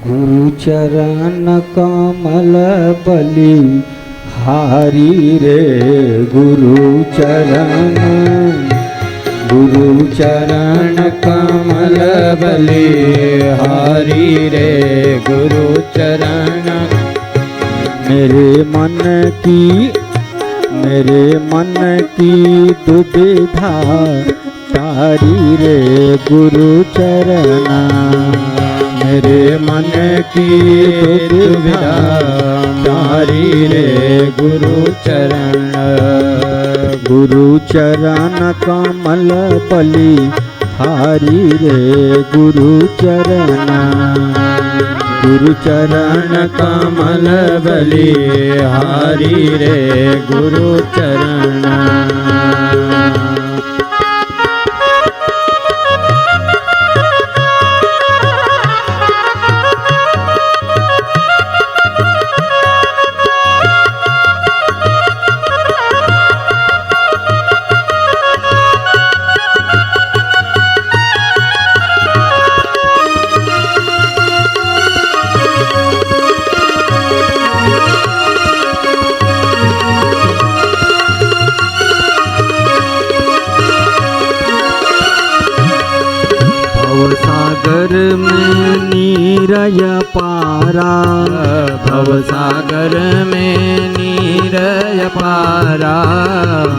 गुरु चरण कमल बलि हारी रे गुरु चरण कमल बलि हारी रे गुरु चरण। मेरे मन की दुविधा तारी रे गुरु चरण। मेरे मन की दुविधा तारी रे गुरु चरण। गुरु चरण कमल बलि हारी रे गुरु चरण। गुरु चरण कमल बलि हारी रे गुरु चरण। भवसागर में नीरय पारा, भवसागर में नीरय पारा।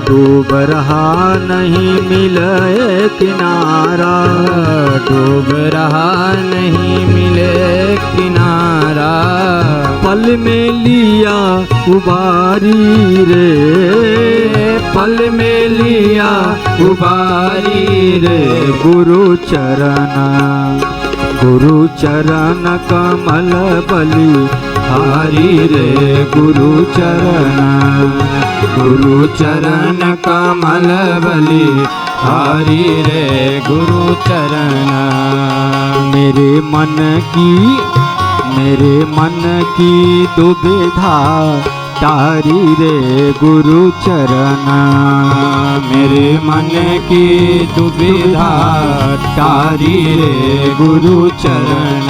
डूब रहा नहीं मिले किनारा, डूब रहा नहीं मिले किनारा। पल में लिया उबारी रे, पल में लिया उबारी रे गुरु चरण। गुरु चरण कमल बलि हारी रे गुरु चरण। गुरु चरण कमल बलि हारी रे गुरु चरण। मेरे मन की दुविधा तारी रे गुरु चरण। मेरे मन की दुविधा तारी रे गुरु चरण।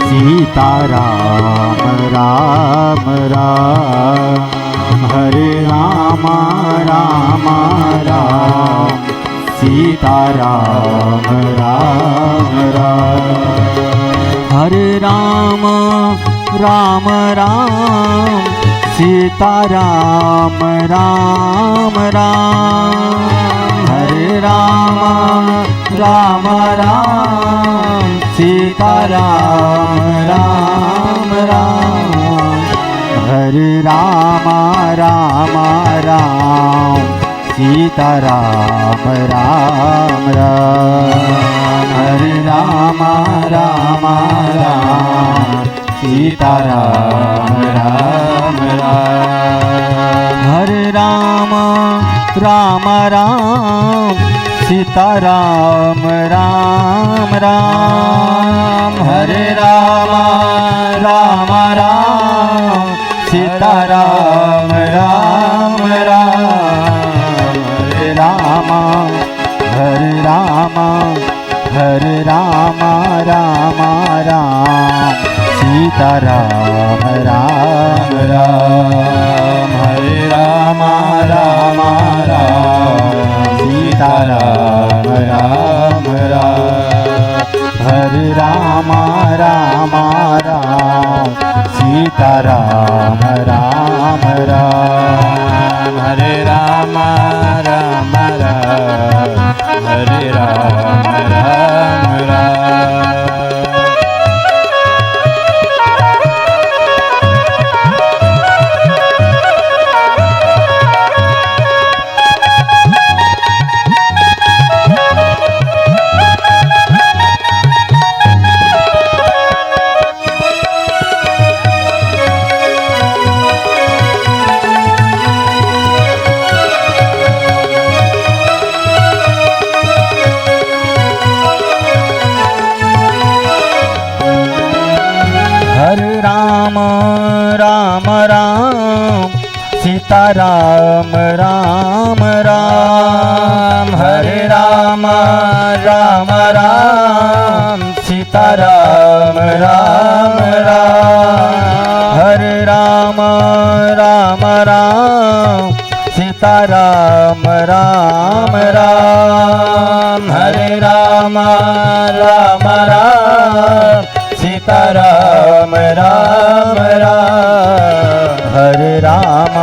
सीता राम राम राम, हरे राम राम राम, सीता राम राम राम। हरे राम राम राम, सीता राम राम राम। हरे राम राम राम, सीता राम राम राम। हरे राम राम राम, सीता राम राम राम। हरे राम राम राम, सीता राम राम राम। हरे राम राम राम, सीता राम राम राम। हरे राम राम राम, सीता राम राम राम। हरे राम राम राम राम, सीता राम राम राम। हरे राम राम सीता राम राम राम। हरे राम राम राम, सीता राम राम राम। हरे राम राम राम, हरे राम राम राम। सीताराम राम राम हरे राम राम राम सीताराम राम राम हरे राम राम राम सीताराम राम राम हरे राम राम राम सीताराम राम राम हरे राम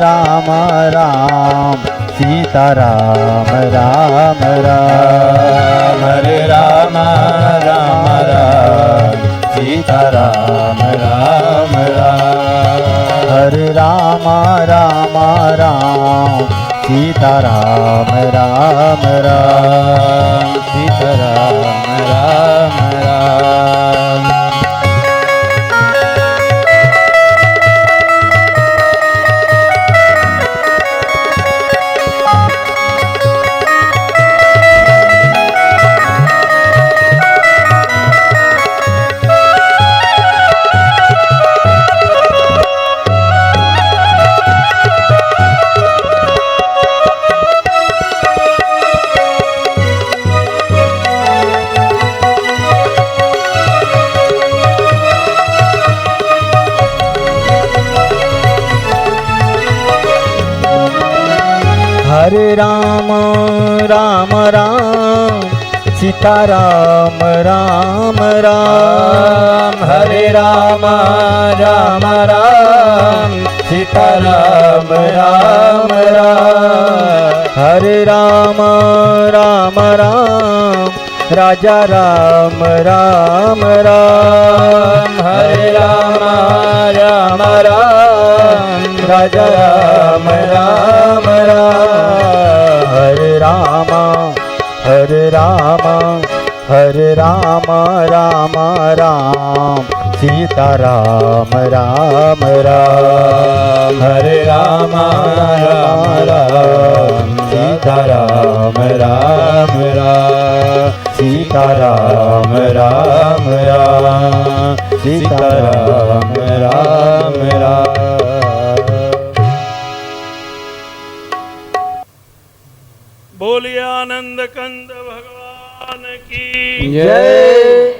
राम राम सीताराम राम राम हरे राम राम सीताराम राम राम हरे राम राम सीताराम राम राम सीताराम राम राम हरे राम राम राम सीताराम राम राम हरे राम राम राम सीताराम राम राम हरे राम राम राम राजा राम राम राम हरे राम राम राम राजा राम राम राम हरे राम राम राम सीताराम राम राम हरे राम राम सीताराम राम राम सीताराम राम राम सीताराम राम राम बोलिए आनंद कंद भगवान की जय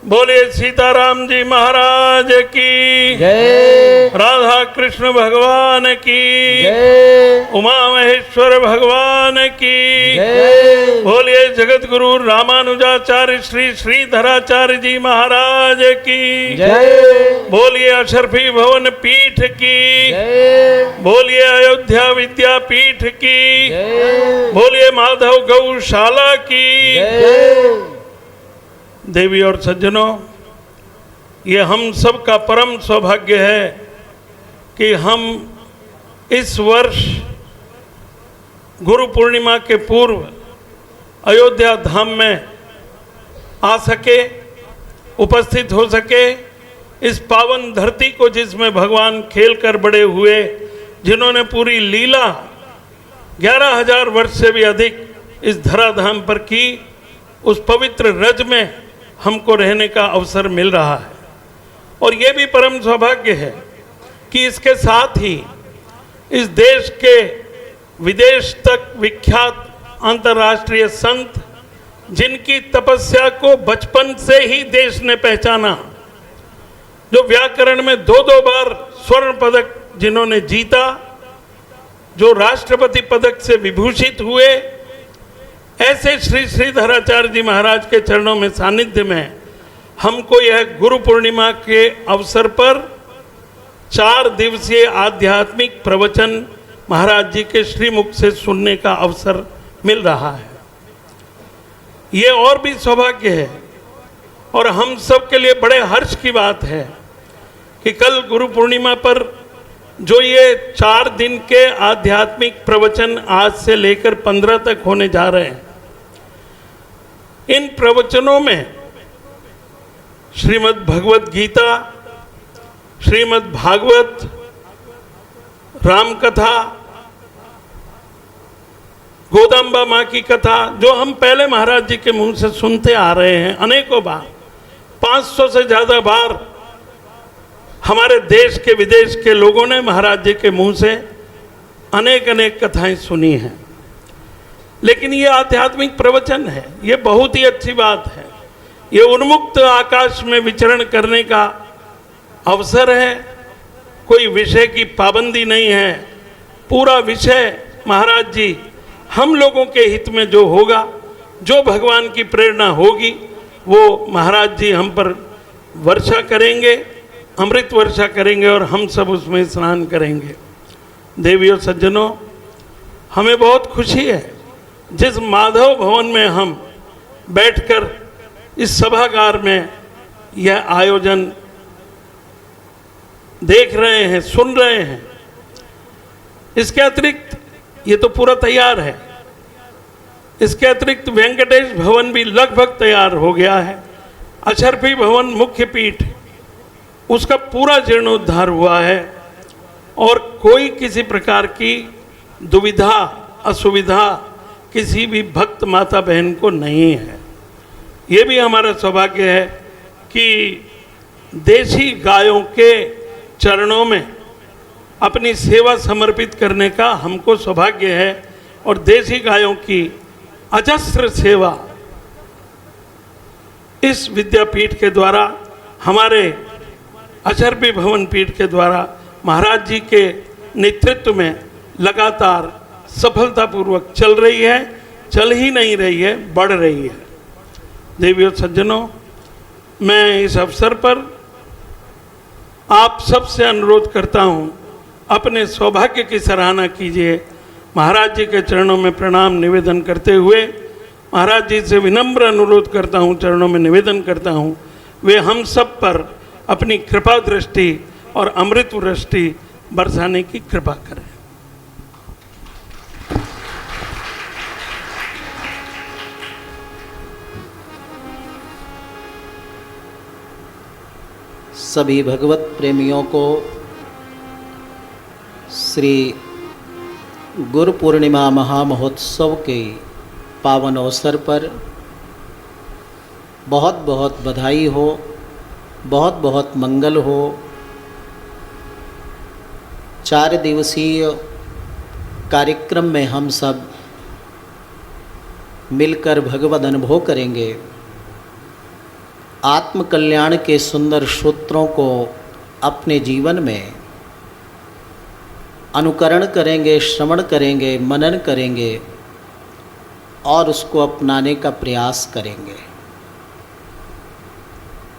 बोलिए सीताराम जी महाराज की जय राधा कृष्ण भगवान की जय उमा महेश्वर भगवान की जय बोलिए जगत गुरु रामानुजाचार्य श्री श्रीधराचार्य जी महाराज की जय बोलिए अशरफी भवन पीठ की जय बोलिए अयोध्या विद्यापीठ की जय बोलिए माधव गौशाला की जय देवी और सज्जनों, ये हम सब का परम सौभाग्य है कि हम इस वर्ष गुरु पूर्णिमा के पूर्व अयोध्या धाम में आ सके, उपस्थित हो सके। इस पावन धरती को जिसमें भगवान खेल कर बड़े हुए, जिन्होंने पूरी लीला 11,000 वर्ष से भी अधिक इस धराधाम पर की, उस पवित्र रज में हमको रहने का अवसर मिल रहा है। और ये भी परम सौभाग्य है कि इसके साथ ही इस देश के विदेश तक विख्यात अंतर्राष्ट्रीय संत, जिनकी तपस्या को बचपन से ही देश ने पहचाना, जो व्याकरण में 2-2 बार स्वर्ण पदक जिन्होंने जीता, जो राष्ट्रपति पदक से विभूषित हुए, ऐसे श्री श्रीधराचार्य जी महाराज के चरणों में सानिध्य में हमको यह गुरु पूर्णिमा के अवसर पर 4 दिवसीय आध्यात्मिक प्रवचन महाराज जी के श्रीमुख से सुनने का अवसर मिल रहा है। ये और भी सौभाग्य है और हम सब के लिए बड़े हर्ष की बात है कि कल गुरु पूर्णिमा पर जो ये 4 दिन के आध्यात्मिक प्रवचन आज से लेकर 15 तक होने जा रहे हैं, इन प्रवचनों में श्रीमद् भगवत गीता, श्रीमद् भागवत, राम कथा, गोदाम्बा माँ की कथा, जो हम पहले महाराज जी के मुंह से सुनते आ रहे हैं अनेकों बार, 500 से ज़्यादा बार हमारे देश के विदेश के लोगों ने महाराज जी के मुंह से अनेक अनेक कथाएं सुनी हैं, लेकिन ये आध्यात्मिक प्रवचन है, ये बहुत ही अच्छी बात है। ये उन्मुक्त आकाश में विचरण करने का अवसर है, कोई विषय की पाबंदी नहीं है। पूरा विषय महाराज जी हम लोगों के हित में जो होगा, जो भगवान की प्रेरणा होगी, वो महाराज जी हम पर वर्षा करेंगे, अमृत वर्षा करेंगे और हम सब उसमें स्नान करेंगे। देवियों सज्जनों, हमें बहुत खुशी है जिस माधव भवन में हम बैठकर इस सभागार में यह आयोजन देख रहे हैं, सुन रहे हैं। इसके अतिरिक्त ये तो पूरा तैयार है, इसके अतिरिक्त वेंकटेश भवन भी लगभग तैयार हो गया है। अछरपी भवन मुख्य पीठ, उसका पूरा जीर्णोद्धार हुआ है और कोई किसी प्रकार की दुविधा असुविधा किसी भी भक्त माता बहन को नहीं है। ये भी हमारा सौभाग्य है कि देशी गायों के चरणों में अपनी सेवा समर्पित करने का हमको सौभाग्य है और देशी गायों की अजस्र सेवा इस विद्यापीठ के द्वारा, हमारे अछरपी भवन पीठ के द्वारा महाराज जी के नेतृत्व में लगातार सफलतापूर्वक चल रही है, चल ही नहीं रही है, बढ़ रही है। देवियों सज्जनों, मैं इस अवसर पर आप सबसे अनुरोध करता हूं, अपने सौभाग्य की सराहना कीजिए। महाराज जी के चरणों में प्रणाम निवेदन करते हुए महाराज जी से विनम्र अनुरोध करता हूं, चरणों में निवेदन करता हूं, वे हम सब पर अपनी कृपा दृष्टि और अमृत वृष्टि बरसाने की कृपा करें। सभी भगवत प्रेमियों को श्री गुरु पूर्णिमा महामहोत्सव के पावन अवसर पर बहुत बहुत बधाई हो, बहुत बहुत मंगल हो। 4 दिवसीय कार्यक्रम में हम सब मिलकर भगवद अनुभव करेंगे। आत्म कल्याण के सुंदर सूत्रों को अपने जीवन में अनुकरण करेंगे, श्रवण करेंगे, मनन करेंगे और उसको अपनाने का प्रयास करेंगे।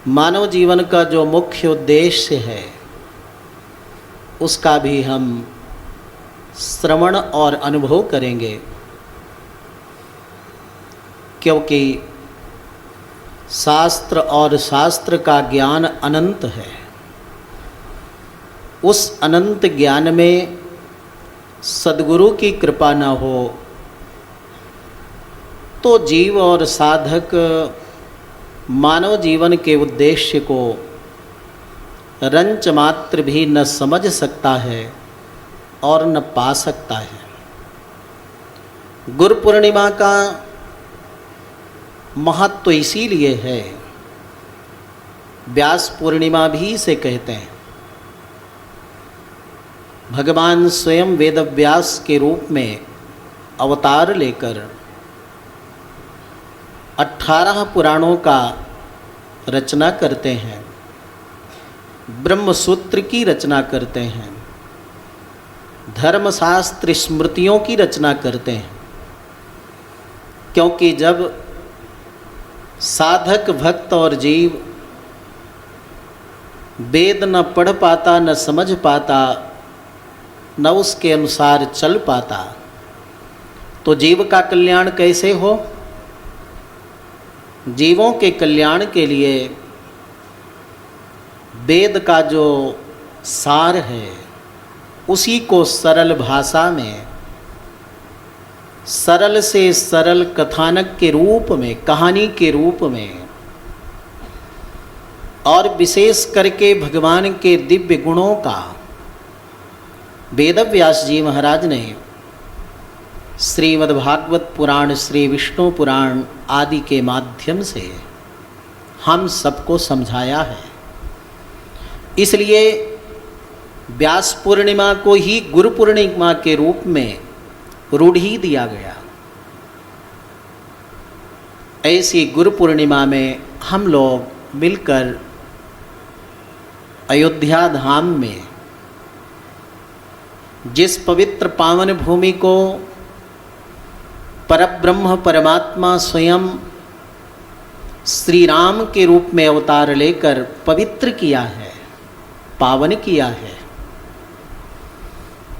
मानव जीवन का जो मुख्य उद्देश्य है उसका भी हम श्रवण और अनुभव करेंगे, क्योंकि शास्त्र और शास्त्र का ज्ञान अनंत है। उस अनंत ज्ञान में सद्गुरु की कृपा न हो तो जीव और साधक मानव जीवन के उद्देश्य को रंच मात्र भी न समझ सकता है और न पा सकता है। गुरु पूर्णिमा का महत्व इसीलिए है, व्यास पूर्णिमा भी इसे कहते हैं। भगवान स्वयं वेद व्यास के रूप में अवतार लेकर 18 पुराणों का रचना करते हैं, ब्रह्मसूत्र की रचना करते हैं, धर्मशास्त्र स्मृतियों की रचना करते हैं। क्योंकि जब साधक भक्त और जीव वेद न पढ़ पाता, न समझ पाता, न उसके अनुसार चल पाता, तो जीव का कल्याण कैसे हो? जीवों के कल्याण के लिए वेद का जो सार है उसी को सरल भाषा में, सरल से सरल कथानक के रूप में, कहानी के रूप में, और विशेष करके भगवान के दिव्य गुणों का वेदव्यास जी महाराज ने श्रीमद्भागवत पुराण, श्री विष्णु पुराण आदि के माध्यम से हम सबको समझाया है। इसलिए व्यास पूर्णिमा को ही गुरु पूर्णिमा के रूप में रूढ़ी दिया गया। ऐसी गुरु पूर्णिमा में हम लोग मिलकर अयोध्या धाम में जिस पवित्र पावन भूमि को परब्रह्म परमात्मा स्वयं श्री राम के रूप में अवतार लेकर पवित्र किया है, पावन किया है,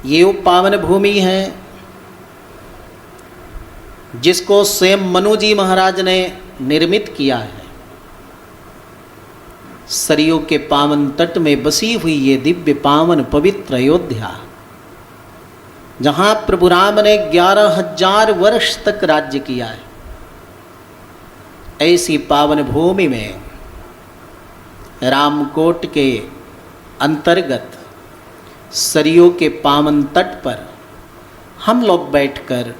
ये वो पावन भूमि है जिसको स्वयं मनु जी महाराज ने निर्मित किया है। सरयू के पावन तट में बसी हुई ये दिव्य पावन पवित्र अयोध्या, जहाँ प्रभु राम ने 11,000 वर्ष तक राज्य किया है, ऐसी पावन भूमि में रामकोट के अंतर्गत सरयू के पावन तट पर हम लोग बैठकर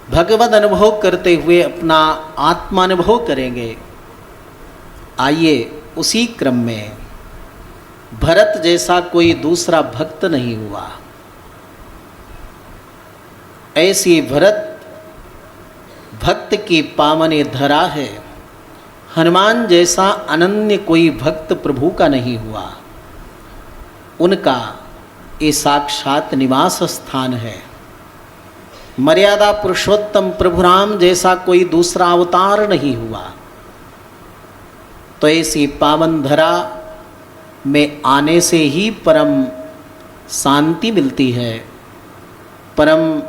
भगवद अनुभव करते हुए अपना आत्मानुभव करेंगे। आइए उसी क्रम में भरत जैसा कोई दूसरा भक्त नहीं हुआ, ऐसी भरत भक्त की पावन धरा है। हनुमान जैसा अनन्य कोई भक्त प्रभु का नहीं हुआ, उनका ये साक्षात निवास स्थान है। मर्यादा पुरुषोत्तम प्रभु राम जैसा कोई दूसरा अवतार नहीं हुआ। तो ऐसी पावन धरा में आने से ही परम शांति मिलती है, परम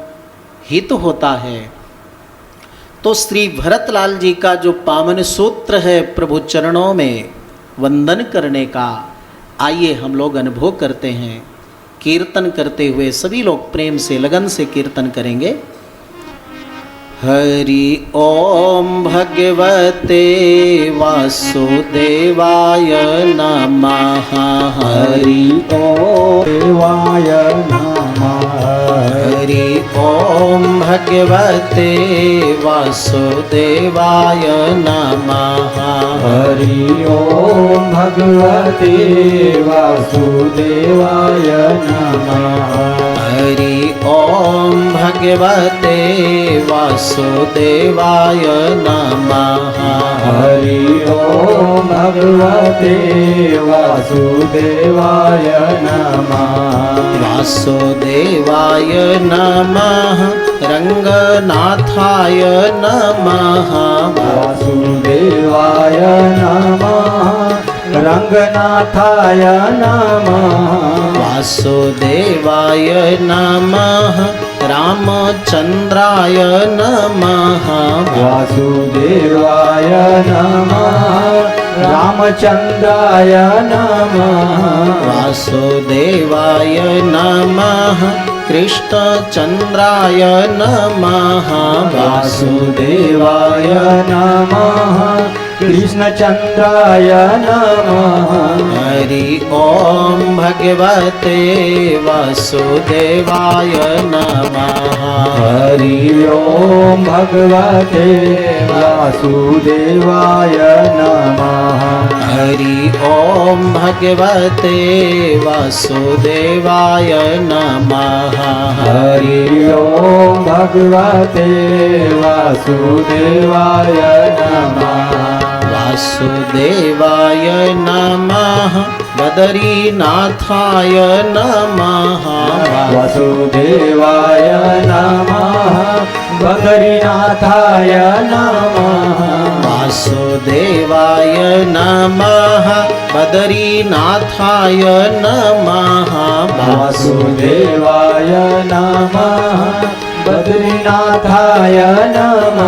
हित होता है। तो श्री भरतलाल जी का जो पावन सूत्र है प्रभु चरणों में वंदन करने का, आइए हम लोग अनुभव करते हैं। कीर्तन करते हुए सभी लोग प्रेम से लगन से कीर्तन करेंगे। हरि ओम भगवते वासुदेवाय नमः। हरि ओम देवाय नमः। हरि ओम भगवते वासुदेवाय नमः। हरि ओम भगवते वासुदेवाय नमः। हरि ओम भगवते वासुदेवाय नमः। हरि ओम भगवते वासुदेवाय नमः। वासुदेवाय नमः। रंगनाथाय नमः। वासुदेवाय नमः। रंगनाथाय नमः। वासुदेवाय नमः। रामचंद्राय नमः। वासुदेवाय नमः। रामचंद्राय नमः। वासुदेवाय नमः। कृष्णचंद्राय नमः। वासुदेवाय नमः। कृष्णचंद्राय नमः। हरि ओम भगवते वासुदेवाय नमः। हरि ओम भगवते वासुदेवाय नमः। हरि ओम भगवते वासुदेवाय नमः। हरि ओम भगवते वासुदेवाय नमः। वासुदेवाय नमः। बद्रीनाथाय नमः। वासुदेवाय नमः। बद्रीनाथाय नमः। वासुदेवाय नमः। बद्रीनाथाय नमः। वासुदेवाय नमः। बद्रीनाथाय नमः।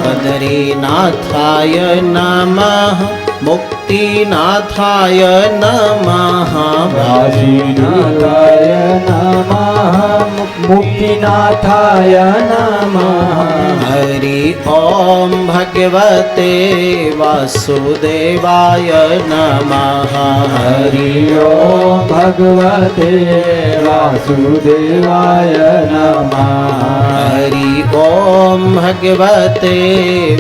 बद्रीनाथाय नमः। मुक्तिनाथाय नमः। काशीनाथाय नमः। मुक्तिनाथाय नमः। हरि ओम भगवते वासुदेवाय नमः। हरि ओम भगवते वासुदेवाय नमः। हरि ओम भगवते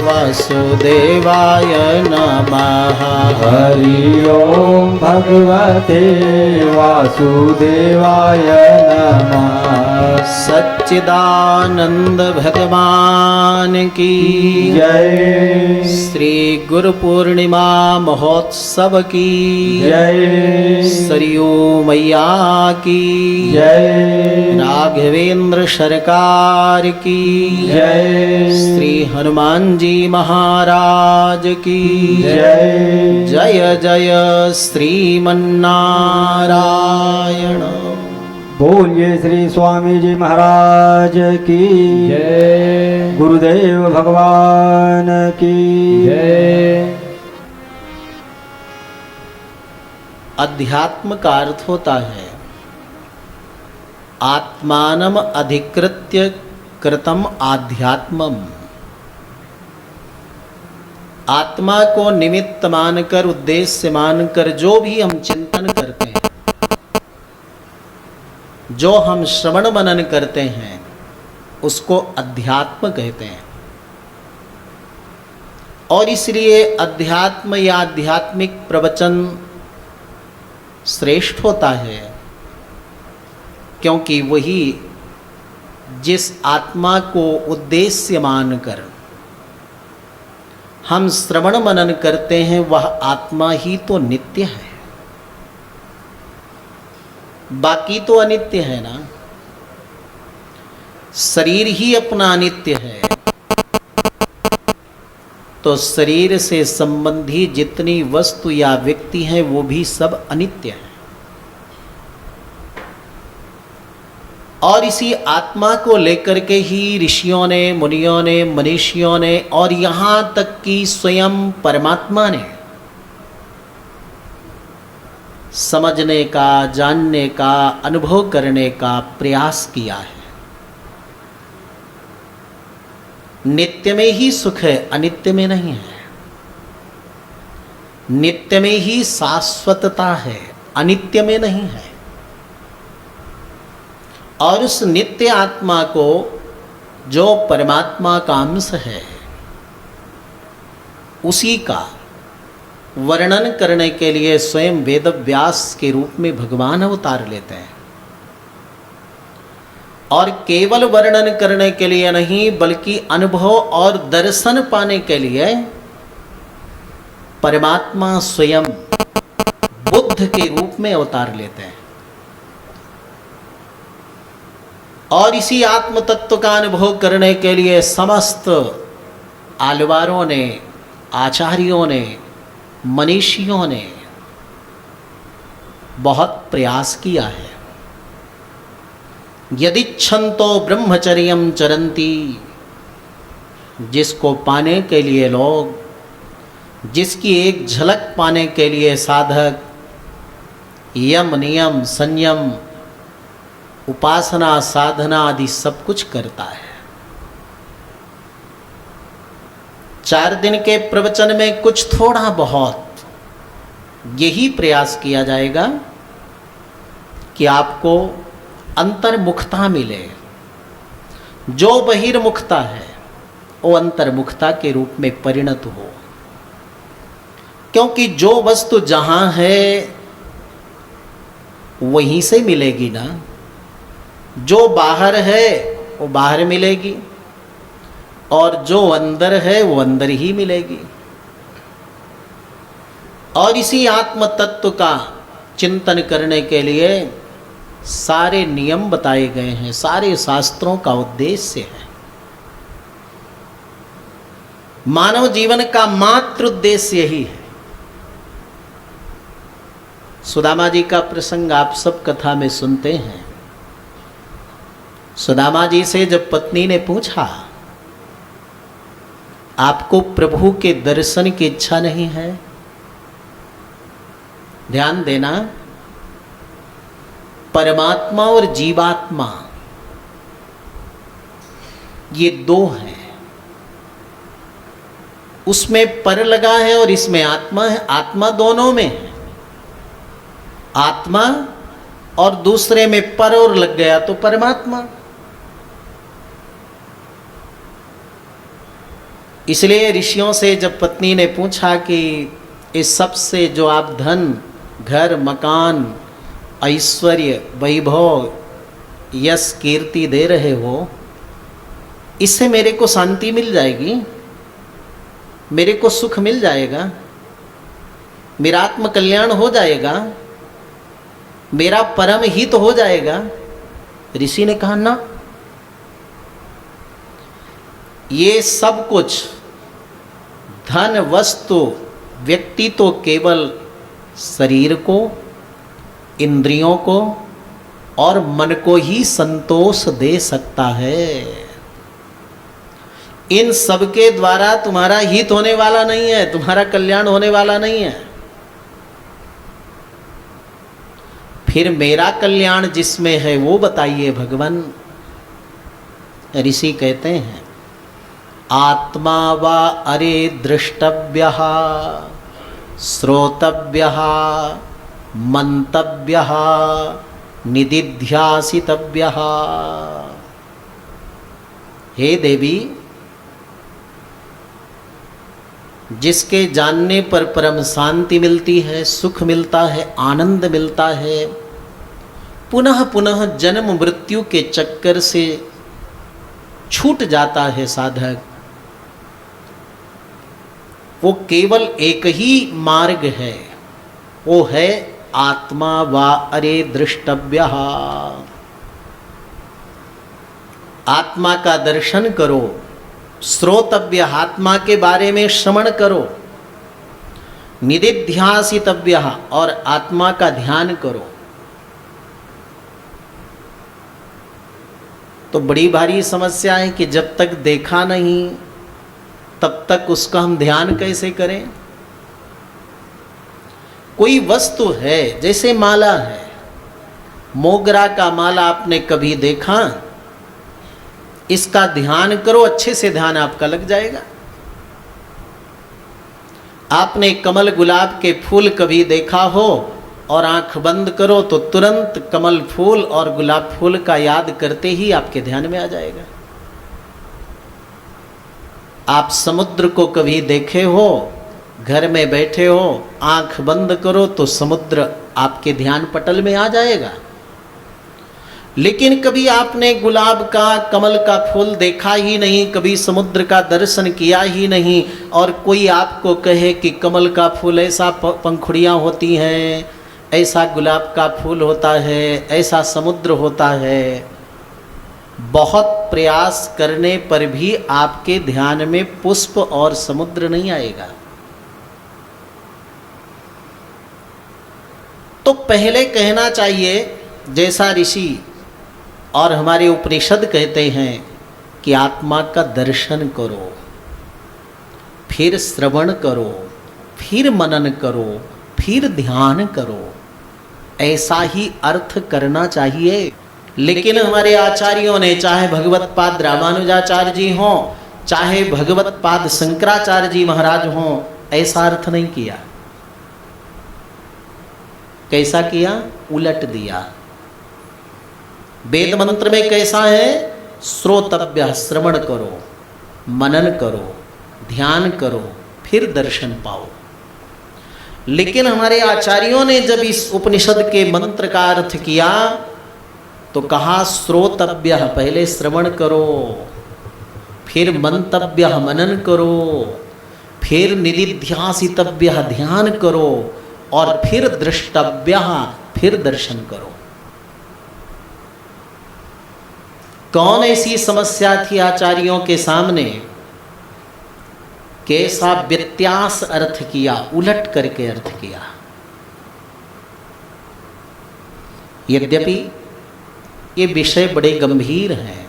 वासुदेवाय नमः। हरि ओम भगवते वासुदेवाय नमः। सच्चिदानंद भगवान की जय। श्री गुरु पूर्णिमा महोत्सव की जय। सरयू मैया की जय। राघवेंद्र सरकार की जय। श्री हनुमान जी महाराज की जय। जय जय श्रीमन्नारायण। बोलिए श्री स्वामी जी महाराज की जय। गुरुदेव भगवान की जय। अध्यात्म का अर्थ होता है आत्मानम अधिकृत्य कृतम आध्यात्मम। आत्मा को निमित्त मानकर, उद्देश्य मानकर जो भी हम चिंतन करते हैं, जो हम श्रवण मनन करते हैं, उसको अध्यात्म कहते हैं। और इसलिए अध्यात्म या आध्यात्मिक प्रवचन श्रेष्ठ होता है, क्योंकि वही जिस आत्मा को उद्देश्य मानकर हम श्रवण मनन करते हैं, वह आत्मा ही तो नित्य है, बाकी तो अनित्य है ना। शरीर ही अपना अनित्य है, तो शरीर से संबंधी जितनी वस्तु या व्यक्ति हैं वो भी सब अनित्य हैं। और इसी आत्मा को लेकर के ही ऋषियों ने, मुनियों ने, मनीषियों ने और यहाँ तक कि स्वयं परमात्मा ने समझने का, जानने का, अनुभव करने का प्रयास किया है। नित्य में ही सुख है, अनित्य में नहीं है। नित्य में ही शाश्वतता है, अनित्य में नहीं है। और उस नित्य आत्मा को, जो परमात्मा का अंश है, उसी का वर्णन करने के लिए स्वयं वेद व्यास के रूप में भगवान अवतार लेते हैं। और केवल वर्णन करने के लिए नहीं, बल्कि अनुभव और दर्शन पाने के लिए परमात्मा स्वयं बुद्ध के रूप में अवतार लेते हैं। और इसी आत्म तत्व का अनुभव करने के लिए समस्त आलवारों ने, आचार्यों ने, मनीषियों ने बहुत प्रयास किया है। यदिच्छन्तो ब्रह्मचर्यं चरन्ति, जिसको पाने के लिए लोग, जिसकी एक झलक पाने के लिए साधक यम, नियम, संयम, उपासना, साधना आदि सब कुछ करता है। 4 दिन के प्रवचन में कुछ थोड़ा बहुत यही प्रयास किया जाएगा कि आपको अंतर्मुखता मिले। जो बहिर्मुखता है वो अंतर्मुखता के रूप में परिणत हो, क्योंकि जो वस्तु जहाँ है वहीं से मिलेगी ना। जो बाहर है वो बाहर मिलेगी, और जो अंदर है वो अंदर ही मिलेगी। और इसी आत्म तत्व का चिंतन करने के लिए सारे नियम बताए गए हैं, सारे शास्त्रों का उद्देश्य है। मानव जीवन का मात्र उद्देश्य यही है। सुदामा जी का प्रसंग आप सब कथा में सुनते हैं। सुदामा जी से जब पत्नी ने पूछा, आपको प्रभु के दर्शन की इच्छा नहीं है? ध्यान देना, परमात्मा और जीवात्मा ये दो हैं, उसमें पर लगा है और इसमें आत्मा है। आत्मा दोनों में है, आत्मा और दूसरे में पर और लग गया तो परमात्मा। इसलिए ऋषियों से जब पत्नी ने पूछा कि इस सब से जो आप धन, घर, मकान, ऐश्वर्य, वैभव, यश, कीर्ति दे रहे हो, इससे मेरे को शांति मिल जाएगी, मेरे को सुख मिल जाएगा, मेरा आत्म कल्याण हो जाएगा, मेरा परम हित हो जाएगा? ऋषि ने कहा ना, ये सब कुछ धन, वस्तु, व्यक्ति तो केवल शरीर को, इंद्रियों को और मन को ही संतोष दे सकता है। इन सब के द्वारा तुम्हारा हित होने वाला नहीं है, तुम्हारा कल्याण होने वाला नहीं है। फिर मेरा कल्याण जिसमें है वो बताइए भगवान। ऋषि कहते हैं, आत्मा वा अरे द्रष्टव्यः श्रोतव्यः मंतव्यः निदिध्यासितव्यः। हे देवी, जिसके जानने पर परम शांति मिलती है, सुख मिलता है, आनंद मिलता है, पुनः पुनः जन्म मृत्यु के चक्कर से छूट जाता है साधक, वो केवल एक ही मार्ग है, वो है आत्मा वा अरे द्रष्टव्यः। आत्मा का दर्शन करो, श्रोतव्य, आत्मा के बारे में श्रवण करो, निदिध्यासितव्य, और आत्मा का ध्यान करो। तो बड़ी भारी समस्या है कि जब तक देखा नहीं तब तक उसका हम ध्यान कैसे करें? कोई वस्तु है, जैसे माला है, मोगरा का माला आपने कभी देखा? इसका ध्यान करो, अच्छे से ध्यान आपका लग जाएगा। आपने कमल गुलाब के फूल कभी देखा हो और आंख बंद करो तो तुरंत कमल फूल और गुलाब फूल का याद करते ही आपके ध्यान में आ जाएगा। आप समुद्र को कभी देखे हो? घर में बैठे हो, आंख बंद करो तो समुद्र आपके ध्यान पटल में आ जाएगा। लेकिन कभी आपने गुलाब का, कमल का फूल देखा ही नहीं, कभी समुद्र का दर्शन किया ही नहीं, और कोई आपको कहे कि कमल का फूल ऐसा पंखुड़ियाँ होती हैं, ऐसा गुलाब का फूल होता है, ऐसा समुद्र होता है, बहुत प्रयास करने पर भी आपके ध्यान में पुष्प और समुद्र नहीं आएगा। तो पहले कहना चाहिए, जैसा ऋषि और हमारे उपनिषद कहते हैं कि आत्मा का दर्शन करो, फिर श्रवण करो, फिर मनन करो, फिर ध्यान करो, ऐसा ही अर्थ करना चाहिए। लेकिन हमारे आचार्यों ने, चाहे भगवत पाद रामानुजाचार्य जी हों, चाहे भगवत पाद शंकराचार्य जी महाराज हों, ऐसा अर्थ नहीं किया। कैसा किया? उलट दिया। वेद मंत्र में कैसा है? श्रोतव्य, श्रवण करो, मनन करो, ध्यान करो, फिर दर्शन पाओ। लेकिन हमारे आचार्यों ने जब इस उपनिषद के मंत्र का अर्थ किया तो कहा श्रोतव्य, पहले श्रवण करो, फिर मंतव्य, मनन करो, फिर निदिध्यासितव्य, ध्यान करो, और फिर दृष्टव्य, फिर दर्शन करो। कौन ऐसी समस्या थी आचार्यों के सामने? कैसा व्यत्यास अर्थ किया, उलट करके अर्थ किया। यद्यपि ये विषय बड़े गंभीर हैं,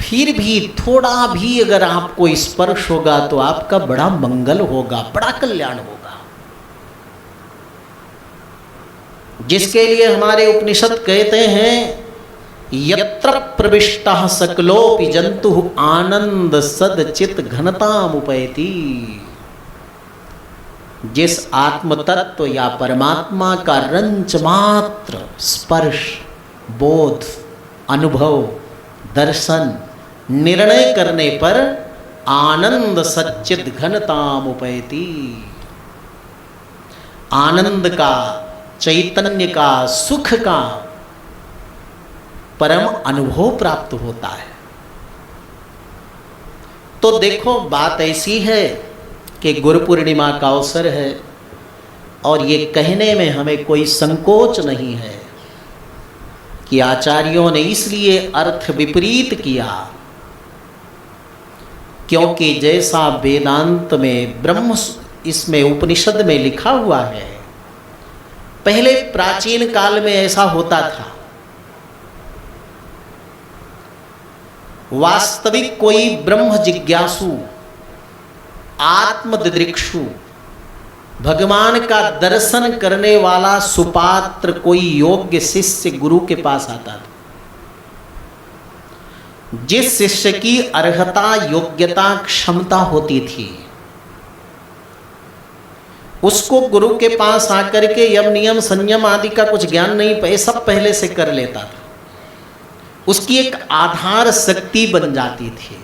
फिर भी थोड़ा भी अगर आपको स्पर्श होगा तो आपका बड़ा मंगल होगा, बड़ा कल्याण होगा। जिसके लिए हमारे उपनिषद कहते हैं यत्र प्रविष्टः सकलोपि जंतु आनंद सदचित घनतामुपैति। जिस आत्म तत्व या परमात्मा का रंच मात्र स्पर्श, बोध, अनुभव, दर्शन, निर्णय करने पर आनंद सच्चित घनतामुपैति, आनंद का, चैतन्य का, सुख का परम अनुभव प्राप्त होता है। तो देखो बात ऐसी है कि गुरु पूर्णिमा का अवसर है और ये कहने में हमें कोई संकोच नहीं है कि आचार्यों ने इसलिए अर्थ विपरीत किया क्योंकि जैसा वेदांत में ब्रह्म इसमें उपनिषद में लिखा हुआ है, पहले प्राचीन काल में ऐसा होता था। वास्तविक कोई ब्रह्म जिज्ञासु, आत्मदिदृक्षु, भगवान का दर्शन करने वाला सुपात्र कोई योग्य शिष्य गुरु के पास आता था। जिस शिष्य की अर्हता, योग्यता, क्षमता होती थी, उसको गुरु के पास आकर के यम नियम संयम आदि का कुछ ज्ञान नहीं पे सब पहले से कर लेता था। उसकी एक आधार शक्ति बन जाती थी,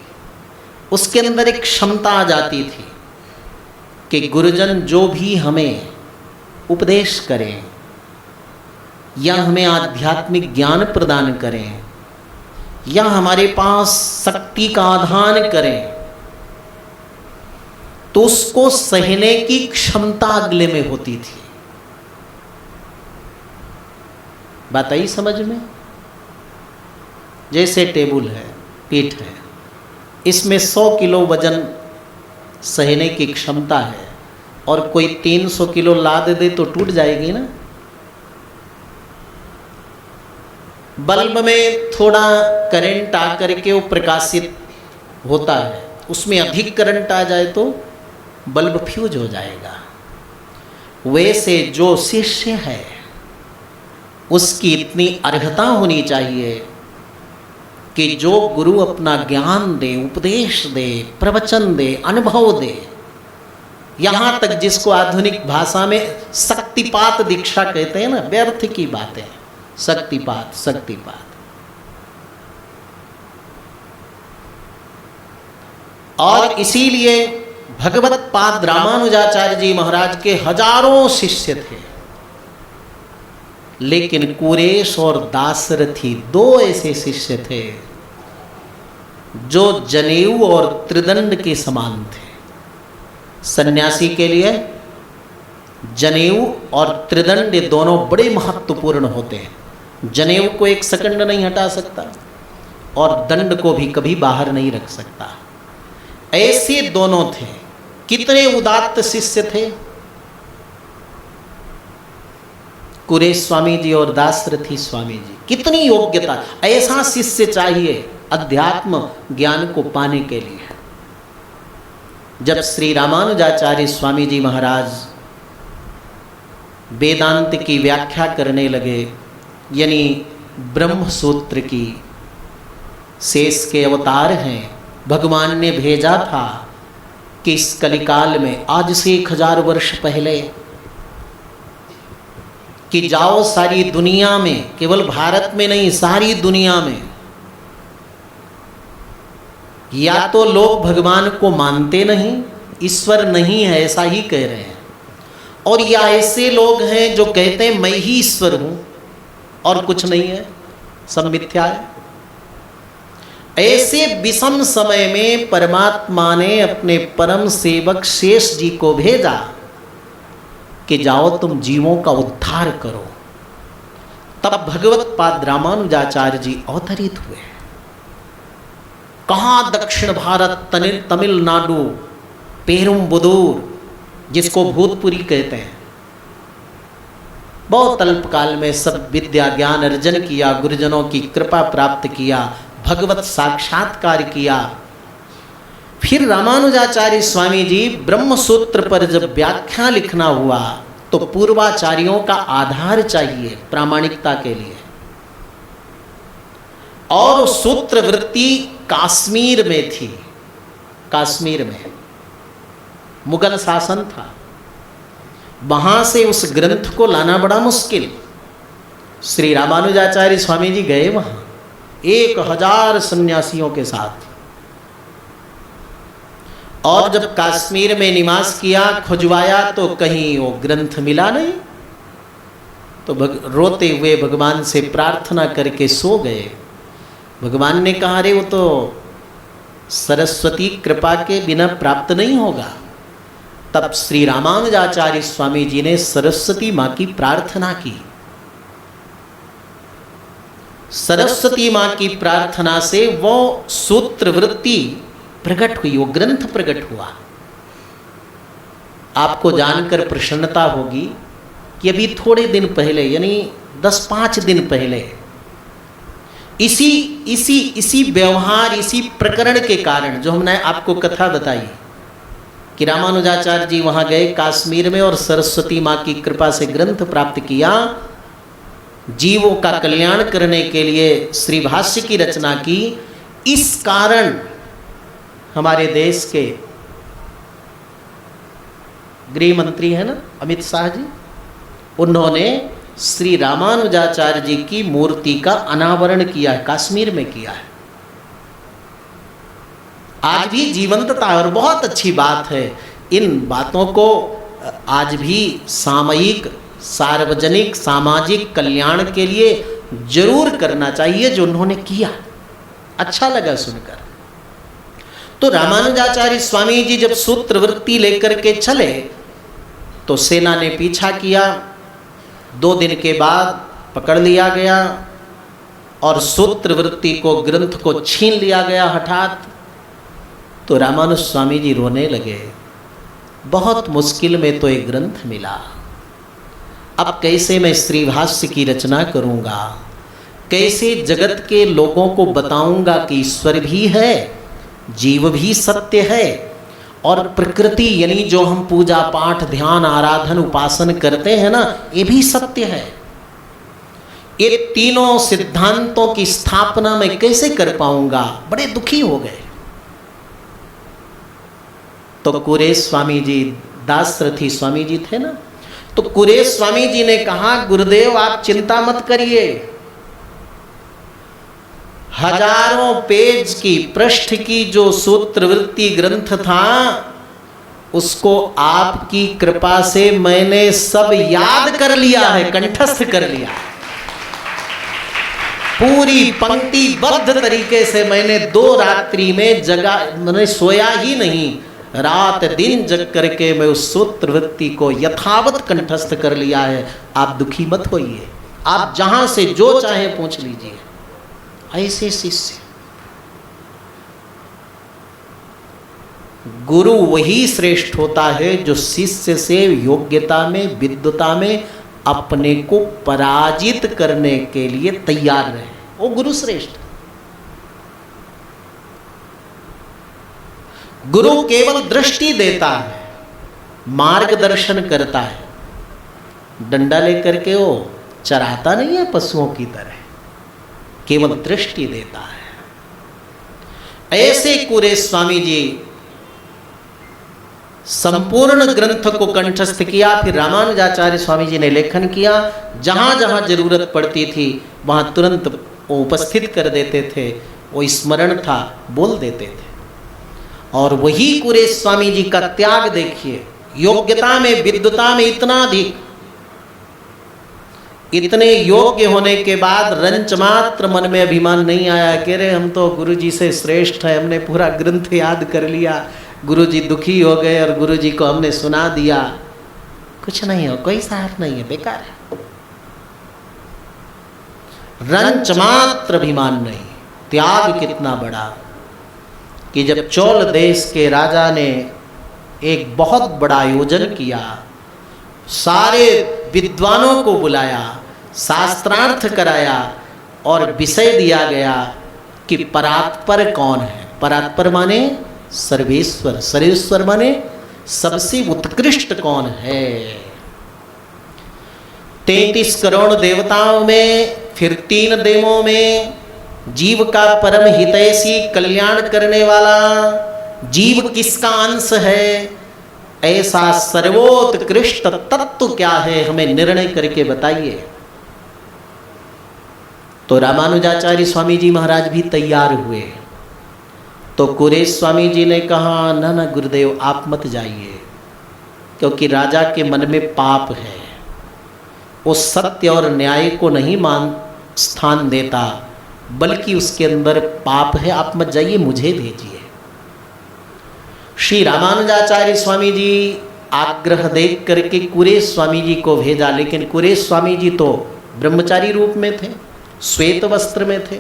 उसके अंदर एक क्षमता आ जाती थी कि गुरुजन जो भी हमें उपदेश करें या हमें आध्यात्मिक ज्ञान प्रदान करें या हमारे पास शक्ति का आधान करें तो उसको सहने की क्षमता अगले में होती थी। बात आई समझ में? जैसे टेबल है, पीठ है, इसमें 100 किलो वजन सहने की क्षमता है और कोई 300 किलो लाद दे तो टूट जाएगी ना। बल्ब में थोड़ा करंट आकर के वो प्रकाशित होता है, उसमें अधिक करंट आ जाए तो बल्ब फ्यूज हो जाएगा। वैसे जो शिष्य है उसकी इतनी अर्हता होनी चाहिए कि जो गुरु अपना ज्ञान दे, उपदेश दे, प्रवचन दे, अनुभव दे, यहाँ तक जिसको आधुनिक भाषा में शक्तिपात दीक्षा कहते हैं ना, व्यर्थ की बातें, शक्तिपात शक्तिपात। और इसीलिए भगवत पाद रामानुजाचार्य जी महाराज के हजारों शिष्य थे, लेकिन कुरेश और दासरथी 2 ऐसे शिष्य थे जो जनेऊ और त्रिदंड के समान थे। सन्यासी के लिए जनेऊ और त्रिदंड ये दोनों बड़े महत्वपूर्ण होते हैं। जनेऊ को 1 सेकंड नहीं हटा सकता और दंड को भी कभी बाहर नहीं रख सकता। ऐसे दोनों थे। कितने उदात्त शिष्य थे कुरेश स्वामी जी और दासरथी स्वामी जी, कितनी योग्यता। ऐसा शिष्य चाहिए अध्यात्म ज्ञान को पाने के लिए। जब श्री रामानुजाचार्य स्वामी जी महाराज वेदांत की व्याख्या करने लगे, यानी ब्रह्म सूत्र की, शेष के अवतार हैं, भगवान ने भेजा था कि इस कलिकाल में आज से 1000 वर्ष पहले कि जाओ सारी दुनिया में, केवल भारत में नहीं सारी दुनिया में, या तो लोग भगवान को मानते नहीं, ईश्वर नहीं है ऐसा ही कह रहे हैं, और या ऐसे लोग हैं जो कहते हैं मैं ही ईश्वर हूं और कुछ नहीं है, सब मिथ्या है। ऐसे विषम समय में परमात्मा ने अपने परम सेवक शेष जी को भेजा कि जाओ तुम जीवों का उद्धार करो। तब भगवत पाद रामानुजाचार्य जी अवतरित हुए। कहाँ? दक्षिण भारत, तमिलनाडु, पेरुम्बुदूर, जिसको भूतपुरी कहते हैं। बहुत अल्पकाल में सब विद्या ज्ञान अर्जन किया, गुरुजनों की कृपा प्राप्त किया, भगवत साक्षात्कार किया। फिर रामानुजाचार्य स्वामी जी ब्रह्म सूत्र पर जब व्याख्या लिखना हुआ तो पूर्वाचार्यों का आधार चाहिए प्रामाणिकता के लिए। और सूत्र वृत्ति कश्मीर में थी। कश्मीर में मुगल शासन था, वहां से उस ग्रंथ को लाना बड़ा मुश्किल। श्री रामानुजाचार्य स्वामी जी गए वहां 1000 सन्यासियों के साथ, और जब कश्मीर में निवास किया, खुजवाया तो कहीं वो ग्रंथ मिला नहीं। तो रोते हुए भगवान से प्रार्थना करके सो गए। भगवान ने कहा, अरे वो तो सरस्वती कृपा के बिना प्राप्त नहीं होगा। तब श्री रामानुजाचार्य स्वामी जी ने सरस्वती माँ की प्रार्थना की। सरस्वती माँ की प्रार्थना से वो सूत्र वृत्ति प्रकट हुई, वो ग्रंथ प्रकट हुआ। आपको जानकर प्रसन्नता होगी कि अभी थोड़े दिन पहले, यानी 10-5 दिन पहले, इसी व्यवहार, इसी प्रकरण के कारण जो हमने आपको कथा बताई कि रामानुजाचार्य जी वहां गए कश्मीर में और सरस्वती माँ की कृपा से ग्रंथ प्राप्त किया, जीवों का कल्याण करने के लिए श्री भाष्य की रचना की। इस कारण हमारे देश के गृह मंत्री है ना अमित शाह जी, उन्होंने श्री रामानुजाचार्य जी की मूर्ति का अनावरण किया है, कश्मीर में किया है। आज भी जीवंतता, और बहुत अच्छी बात है। इन बातों को आज भी सामयिक, सार्वजनिक, सामाजिक कल्याण के लिए जरूर करना चाहिए, जो उन्होंने किया। अच्छा लगा सुनकर। तो रामानुजाचार्य स्वामी जी जब सूत्रवृत्ति लेकर के चले तो सेना ने पीछा किया। 2 दिन के बाद पकड़ लिया गया और सूत्रवृत्ति को, ग्रंथ को छीन लिया गया हठात। तो रामानुज स्वामी जी रोने लगे, बहुत मुश्किल में तो एक ग्रंथ मिला, अब कैसे मैं श्री भाष्य की रचना करूंगा, कैसे जगत के लोगों को बताऊंगा कि ईश्वर भी है, जीव भी सत्य है, और प्रकृति यानी जो हम पूजा पाठ ध्यान आराधन उपासन करते हैं ना, ये भी सत्य है। ये तीनों सिद्धांतों की स्थापना मैं कैसे कर पाऊंगा, बड़े दुखी हो गए। तो कुरेश स्वामी जी, दासरथी स्वामी जी थे ना, तो कुरेश स्वामी जी ने कहा, गुरुदेव आप चिंता मत करिए, हजारों पेज की, पृष्ठ की जो सूत्रवृत्ति ग्रंथ था, उसको आपकी कृपा से मैंने सब याद कर लिया है, कंठस्थ कर लिया। पूरी पंक्तिबद्ध तरीके से मैंने 2 रात्रि में जगा, मैंने सोया ही नहीं, रात दिन जग करके मैं उस सूत्रवृत्ति को यथावत कंठस्थ कर लिया है। आप दुखी मत होइए, आप जहां से जो चाहे पूछ लीजिए। ऐसे शिष्य, गुरु वही श्रेष्ठ होता है जो शिष्य से योग्यता में, विद्वता में अपने को पराजित करने के लिए तैयार रहे, वो गुरु श्रेष्ठ। गुरु केवल दृष्टि देता है, मार्गदर्शन करता है, डंडा लेकर के वो चराता नहीं है पशुओं की तरह, केवल दृष्टि देता है। ऐसे कुरेश स्वामी जी संपूर्ण ग्रंथ को कंठस्थ किया। फिर रामानुजाचार्य स्वामी जी ने लेखन किया, जहां जहां जरूरत पड़ती थी वहां तुरंत वो उपस्थित कर देते थे, वो स्मरण था, बोल देते थे। और वही कुरेश स्वामी जी का त्याग देखिए, योग्यता में, विद्वता में इतना अधिक, इतने योग्य होने के बाद रंच मात्र मन में अभिमान नहीं आया कि अरे हम तो गुरु जी से श्रेष्ठ है, हमने पूरा ग्रंथ याद कर लिया, गुरु जी दुखी हो गए और गुरु जी को हमने सुना दिया। कुछ नहीं हो, कोई सार नहीं है, बेकार है। रंच मात्र अभिमान नहीं। त्याग कितना बड़ा कि जब चोल देश के राजा ने एक बहुत बड़ा आयोजन किया, सारे विद्वानों को बुलाया, शास्त्रार्थ कराया और विषय दिया गया कि परात्पर कौन है। परात्पर माने सर्वेश्वर, सर्वेश्वर माने सबसे उत्कृष्ट कौन है। 33 करोड़ देवताओं में, फिर 3 देवों में जीव का परम हितैषी कल्याण करने वाला जीव किसका अंश है, ऐसा सर्वोत्कृष्ट तत्व क्या है, हमें निर्णय करके बताइए। तो रामानुजाचार्य स्वामी जी महाराज भी तैयार हुए। तो कुरेश स्वामी जी ने कहा, ना ना गुरुदेव आप मत जाइए, क्योंकि राजा के मन में पाप है, वो सत्य और न्याय को नहीं स्थान देता, बल्कि उसके अंदर पाप है, आप मत जाइए, मुझे भेजिए। श्री रामानुजाचार्य स्वामी जी आग्रह देख करके कुरेश स्वामी जी को भेजा, लेकिन कुरेश स्वामी जी तो ब्रह्मचारी रूप में थे, श्वेत वस्त्र में थे।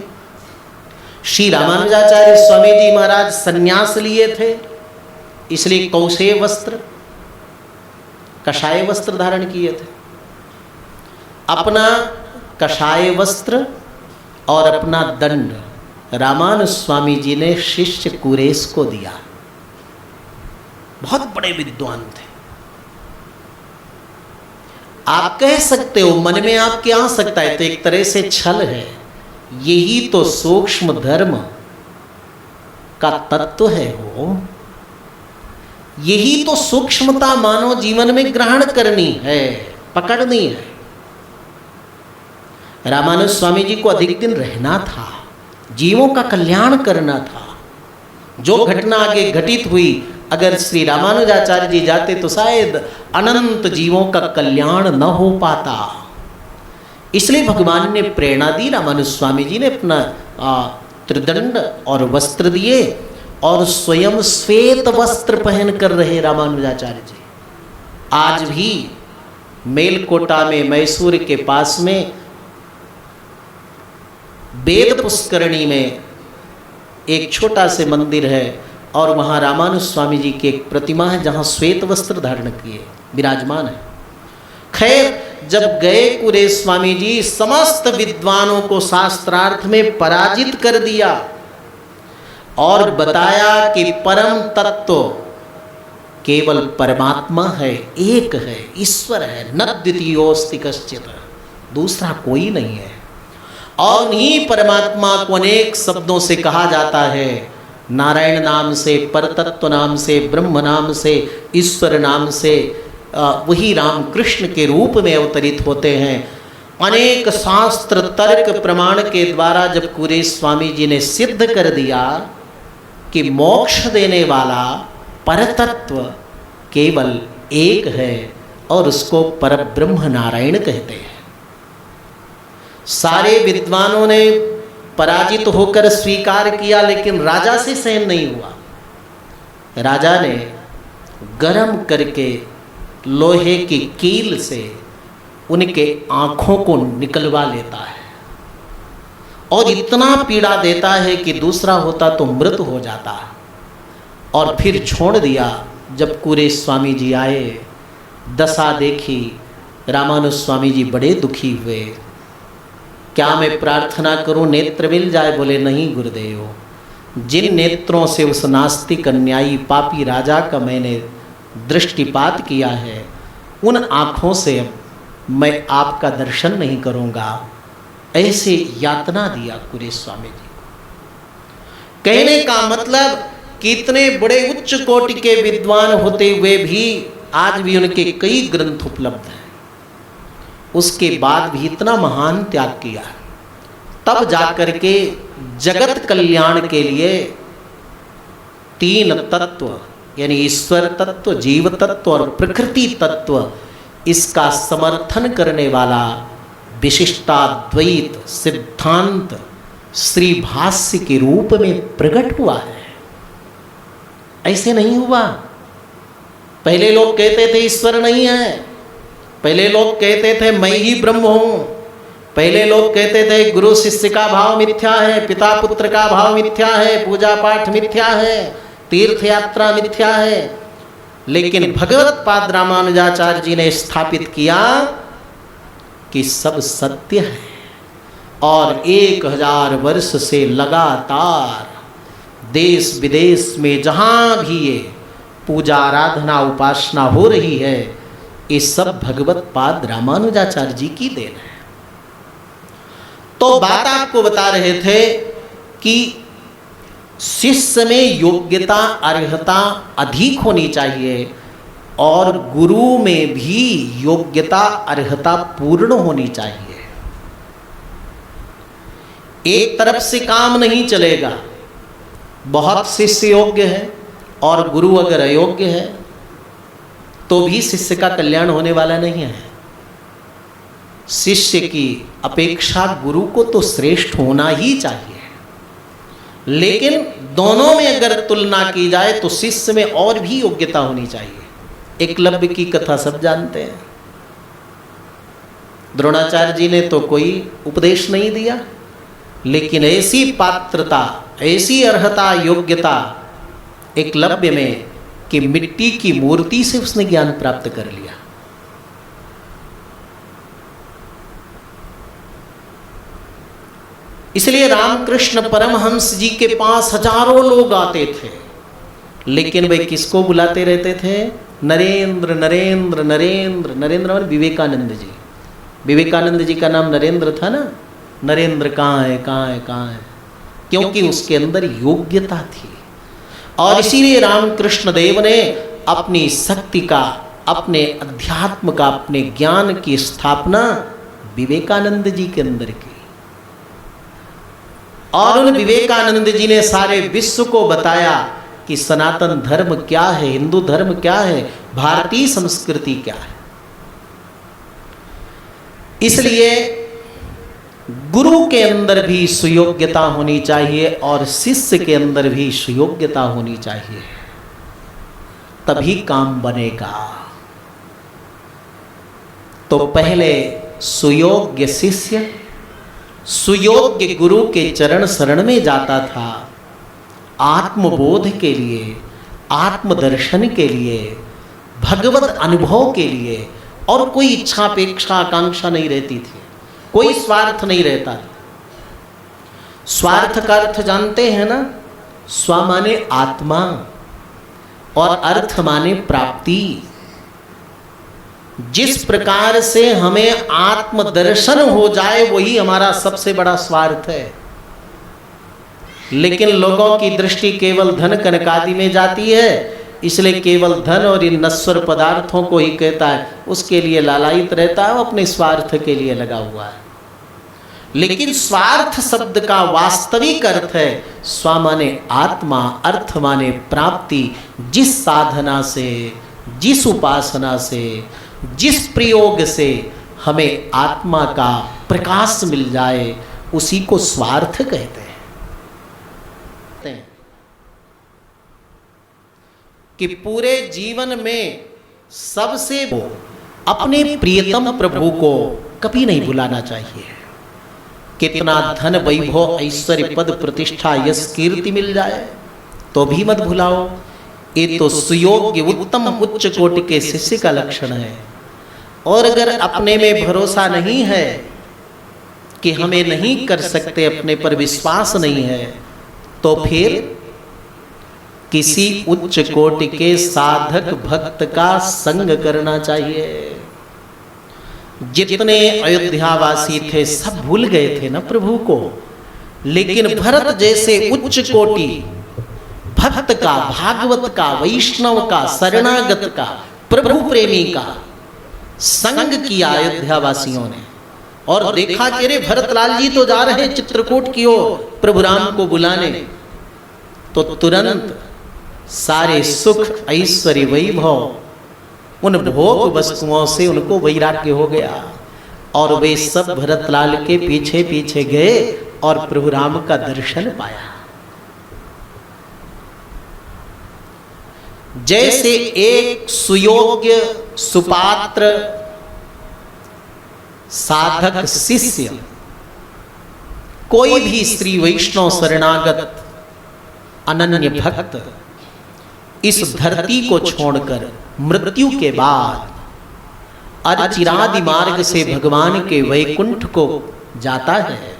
श्री रामानुजाचार्य स्वामी जी महाराज संन्यास लिए थे, इसलिए कौशेय वस्त्र, कषाय वस्त्र धारण किए थे। अपना कषाय वस्त्र और अपना दंड रामानुज स्वामी जी ने शिष्य कुरेश को दिया। बहुत बड़े विद्वान थे। आप कह सकते हो, मन में आपके आ सकता है, तो एक तरह से छल है, यही तो सूक्ष्म धर्म का तत्व है। हो यही तो सूक्ष्मता मानव जीवन में ग्रहण करनी है, पकड़नी है। रामानुज स्वामी जी को अधिक दिन रहना था, जीवों का कल्याण करना था। जो घटना आगे घटित हुई, अगर श्री रामानुजाचार्य जी जाते तो शायद अनंत जीवों का कल्याण न हो पाता। इसलिए भगवान ने प्रेरणा दी, रामानुज स्वामी जी ने अपना त्रिदंड और वस्त्र दिए, और स्वयं श्वेत वस्त्र पहन कर रहे रामानुजाचार्य जी। आज भी मेलकोटा में, मैसूर के पास में वेद पुष्करणी में एक छोटा से मंदिर है, और वहाँ रामानुज स्वामी जी की एक प्रतिमा है, जहाँ श्वेत वस्त्र धारण किए विराजमान है। खैर, जब गए कुरेश स्वामी जी, समस्त विद्वानों को शास्त्रार्थ में पराजित कर दिया और बताया कि परम तत्व केवल परमात्मा है, एक है, ईश्वर है, न द्वितीयोस्ति कश्चित्, दूसरा कोई नहीं है। और उन्हीं परमात्मा को अनेक शब्दों से कहा जाता है, नारायण नाम से, परतत्व नाम से, ब्रह्म नाम से, ईश्वर नाम से। वही राम कृष्ण के रूप में अवतरित होते हैं। अनेक शास्त्र तर्क प्रमाण के द्वारा जब कुरेश स्वामी जी ने सिद्ध कर दिया कि मोक्ष देने वाला परतत्व केवल एक है, और उसको परब्रह्म नारायण कहते हैं, सारे विद्वानों ने पराजित होकर स्वीकार किया, लेकिन राजा से सहन नहीं हुआ। राजा ने गरम करके लोहे की कील से उनके आँखों को निकलवा लेता है, और इतना पीड़ा देता है कि दूसरा होता तो मृत हो जाता, और फिर छोड़ दिया। जब कुरेश स्वामी जी आए, दशा देखी, रामानुज स्वामी जी बड़े दुखी हुए। क्या मैं प्रार्थना करूं नेत्र मिल जाए? बोले नहीं गुरुदेव, जिन नेत्रों से उस नास्तिक अन्यायी पापी राजा का मैंने दृष्टिपात किया है, उन आँखों से मैं आपका दर्शन नहीं करूँगा। ऐसे यातना दिया कुरेश स्वामी जी को। कहने का मतलब, कितने बड़े उच्च कोटि के विद्वान होते हुए भी आज भी उनके कई ग्रंथ उपलब्ध हैं, उसके बाद भी इतना महान त्याग किया। तब जाकर के जगत कल्याण के लिए तीन तत्व, यानी ईश्वर तत्व, जीव तत्व और प्रकृति तत्व, इसका समर्थन करने वाला विशिष्टाद्वैत सिद्धांत श्री भाष्य के रूप में प्रकट हुआ है। ऐसे नहीं हुआ। पहले लोग कहते थे ईश्वर नहीं है, पहले लोग कहते थे मैं ही ब्रह्म हूँ, पहले लोग कहते थे गुरु शिष्य का भाव मिथ्या है, पिता पुत्र का भाव मिथ्या है, पूजा पाठ मिथ्या है, तीर्थ यात्रा मिथ्या है। लेकिन भगवत पाद रामानुजाचार्य जी ने स्थापित किया कि सब सत्य है, और 1000 वर्ष से लगातार देश विदेश में जहाँ भी ये पूजा आराधना उपासना हो रही है, ये सब भगवत पाद रामानुजाचार्य जी की देन है। तो बात आपको बता रहे थे कि शिष्य में योग्यता अर्हता अधिक होनी चाहिए और गुरु में भी योग्यता अर्हता पूर्ण होनी चाहिए। एक तरफ से काम नहीं चलेगा। बहुत शिष्य योग्य है और गुरु अगर अयोग्य है तो भी शिष्य का कल्याण होने वाला नहीं है। शिष्य की अपेक्षा गुरु को तो श्रेष्ठ होना ही चाहिए, लेकिन दोनों में अगर तुलना की जाए तो शिष्य में और भी योग्यता होनी चाहिए। एकलव्य की कथा सब जानते हैं। द्रोणाचार्य जी ने तो कोई उपदेश नहीं दिया, लेकिन ऐसी पात्रता, ऐसी अर्हता, योग्यता एकलव्य में कि मिट्टी की मूर्ति से उसने ज्ञान प्राप्त कर लिया। इसलिए रामकृष्ण परमहंस जी के पास हजारों लोग आते थे, लेकिन वे किसको बुलाते रहते थे? नरेंद्र नरेंद्र नरेंद्र। नरेंद्र और विवेकानंद जी। विवेकानंद जी का नाम नरेंद्र था ना। नरेंद्र कहाँ है, कहाँ है, कहाँ है? क्योंकि उसके अंदर योग्यता थी। और इसीलिए रामकृष्ण देव ने अपनी शक्ति का, अपने अध्यात्म का, अपने ज्ञान की स्थापना विवेकानंद जी के अंदर की। और उन विवेकानंद जी ने सारे विश्व को बताया कि सनातन धर्म क्या है, हिंदू धर्म क्या है, भारतीय संस्कृति क्या है। इसलिए गुरु के अंदर भी सुयोग्यता होनी चाहिए और शिष्य के अंदर भी सुयोग्यता होनी चाहिए, तभी काम बनेगा। तो पहले सुयोग्य शिष्य सुयोग्य गुरु के चरण शरण में जाता था, आत्मबोध के लिए, आत्मदर्शन के लिए, भगवत अनुभव के लिए। और कोई इच्छा अपेक्षा आकांक्षा नहीं रहती थी, कोई स्वार्थ नहीं रहता था। स्वार्थ का अर्थ जानते हैं ना? स्व माने आत्मा और अर्थ माने प्राप्ति। जिस प्रकार से हमें आत्मदर्शन हो जाए वही हमारा सबसे बड़ा स्वार्थ है। लेकिन लोगों की दृष्टि केवल धन कनकादि में जाती है, इसलिए केवल धन और इन नश्वर पदार्थों को ही कहता है, उसके लिए लालायित रहता है, वो अपने स्वार्थ के लिए लगा हुआ है। लेकिन स्वार्थ शब्द का वास्तविक अर्थ है स्व माने आत्मा, अर्थ माने प्राप्ति। जिस साधना से, जिस उपासना से, जिस प्रयोग से हमें आत्मा का प्रकाश मिल जाए उसी को स्वार्थ कहते हैं। कि पूरे जीवन में सबसे अपने प्रियतम प्रभु को कभी नहीं भुलाना चाहिए। कितना धन वैभव ऐश्वर्य पद प्रतिष्ठा यश कीर्ति मिल जाए तो भी मत भुलाओ। ये तो सुयोग्य उत्तम उच्च कोटि के शिष्य का लक्षण है। और अगर अपने में भरोसा नहीं है कि हमें नहीं कर सकते, अपने पर विश्वास नहीं है, तो फिर किसी उच्च कोटि के साधक भक्त का संग करना चाहिए। जितने अयोध्यावासी थे सब भूल गए थे ना प्रभु को, लेकिन भरत जैसे उच्च कोटि भक्त का, भागवत का, वैष्णव का, शरणागत का, प्रभु प्रेमी का संग किया अयोध्यावासियों ने। और देखा कि अरे भरतलाल जी तो जा रहे चित्रकूट की ओर प्रभु राम को बुलाने, तो तुरंत सारे सुख ऐश्वर्य वैभव उन भोग वस्तुओं से उनको वैराग्य हो गया और वे सब भरतलाल के पीछे पीछे गए और प्रभु राम का दर्शन पाया। जैसे एक सुयोग्य सुपात्र साधक शिष्य कोई भी श्री वैष्णव शरणागत अनन्य भक्त इस धरती को छोड़कर मृत्यु के बाद अचिरादि मार्ग से भगवान के वैकुंठ को जाता है,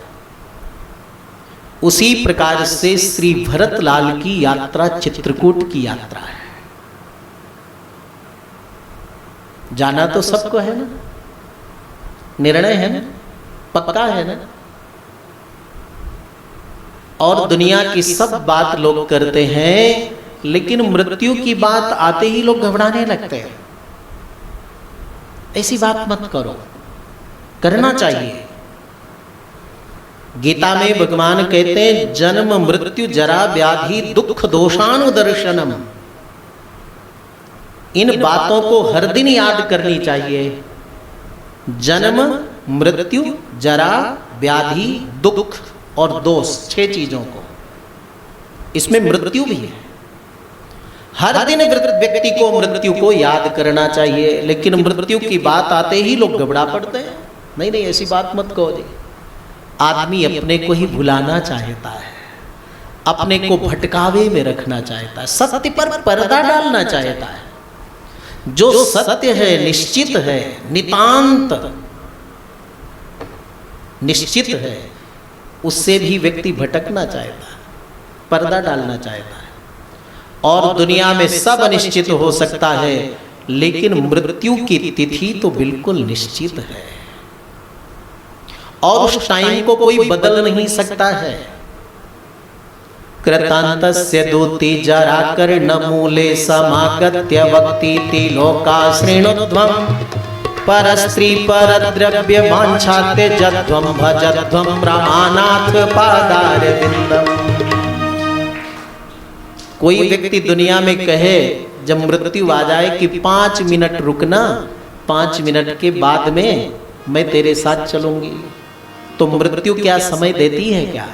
उसी प्रकार से श्री भरतलाल की यात्रा चित्रकूट की यात्रा है। जाना तो सबको है ना, निर्णय है ना, पक्का है ना। और दुनिया की सब बात लोग करते हैं, लेकिन मृत्यु की बात आते ही लोग घबराने लगते हैं। ऐसी बात मत करो, करना चाहिए। गीता में भगवान कहते हैं जन्म मृत्यु जरा व्याधि दुख दोषानुदर्शनम। इन बातों को हर दिन याद करनी चाहिए। जन्म मृत्यु जरा व्याधि दुख और दोष, 6 चीजों को, इसमें मृत्यु भी है। हर दिन व्यक्ति को मृत्यु को याद करना चाहिए, लेकिन मृत्यु की बात आते ही लोग घबरा पड़ते हैं। नहीं नहीं, ऐसी बात मत कहो जी। आदमी अपने को ही भुलाना चाहता है, अपने को भटकावे में रखना चाहता है, सत्य पर पर्दा डालना चाहता है। जो सत्य है, निश्चित है, नितांत निश्चित है, उससे भी व्यक्ति भटकना चाहता है, पर्दा डालना चाहता है। और दुनिया में सब अनिश्चित हो सकता है, लेकिन मृत्यु की तिथि तो बिल्कुल निश्चित है, और उस टाइम को कोई बदल नहीं सकता है। कृतान्तस्य दूती जराकर्ण मूले समागत्य वक्तीति लोका श्रेणुध्वं परस्त्री परद्रव्य वाञ्छाते जध्वं भजध्वं रामानाथ पादारविन्दम्। कोई व्यक्ति दुनिया में कहे जब मृत्यु आ जाए कि 5 मिनट रुकना, 5 मिनट के बाद में मैं तेरे साथ चलूंगी, तो मृत्यु क्या समय देती है क्या?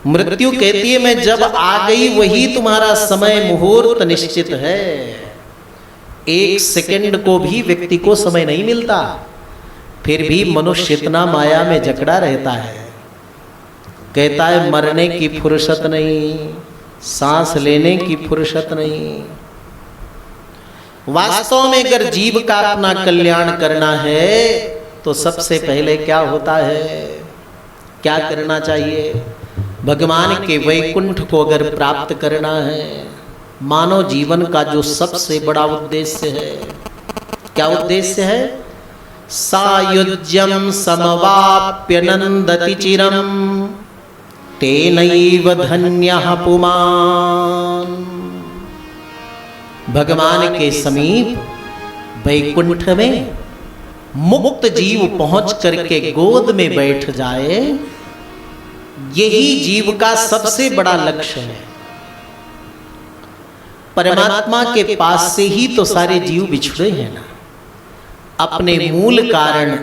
मृत्यु कहती है मैं जब आ गई वही तुम्हारा समय मुहूर्त निश्चित है। 1 सेकंड को भी व्यक्ति को समय नहीं मिलता, फिर भी मनुष्य इतना माया में जकड़ा रहता है। कहता है मरने की फुर्सत नहीं, सांस लेने की फुर्सत नहीं। वास्तव में अगर जीव का अपना कल्याण करना है तो सबसे पहले क्या होता है, क्या करना चाहिए? भगवान के वैकुंठ को अगर प्राप्त करना है, मानव जीवन का जो सबसे बड़ा उद्देश्य है, क्या उद्देश्य है? सायुज्यम समवाप्य नंदति चिरम तेनैव धन्यः पुमान्। भगवान के समीप वैकुंठ में मुक्त जीव पहुंच करके गोद में बैठ जाए, यही जीव का सबसे बड़ा लक्ष्य है। परमात्मा के पास से ही तो सारे जीव बिछड़े हैं ना। अपने मूल कारण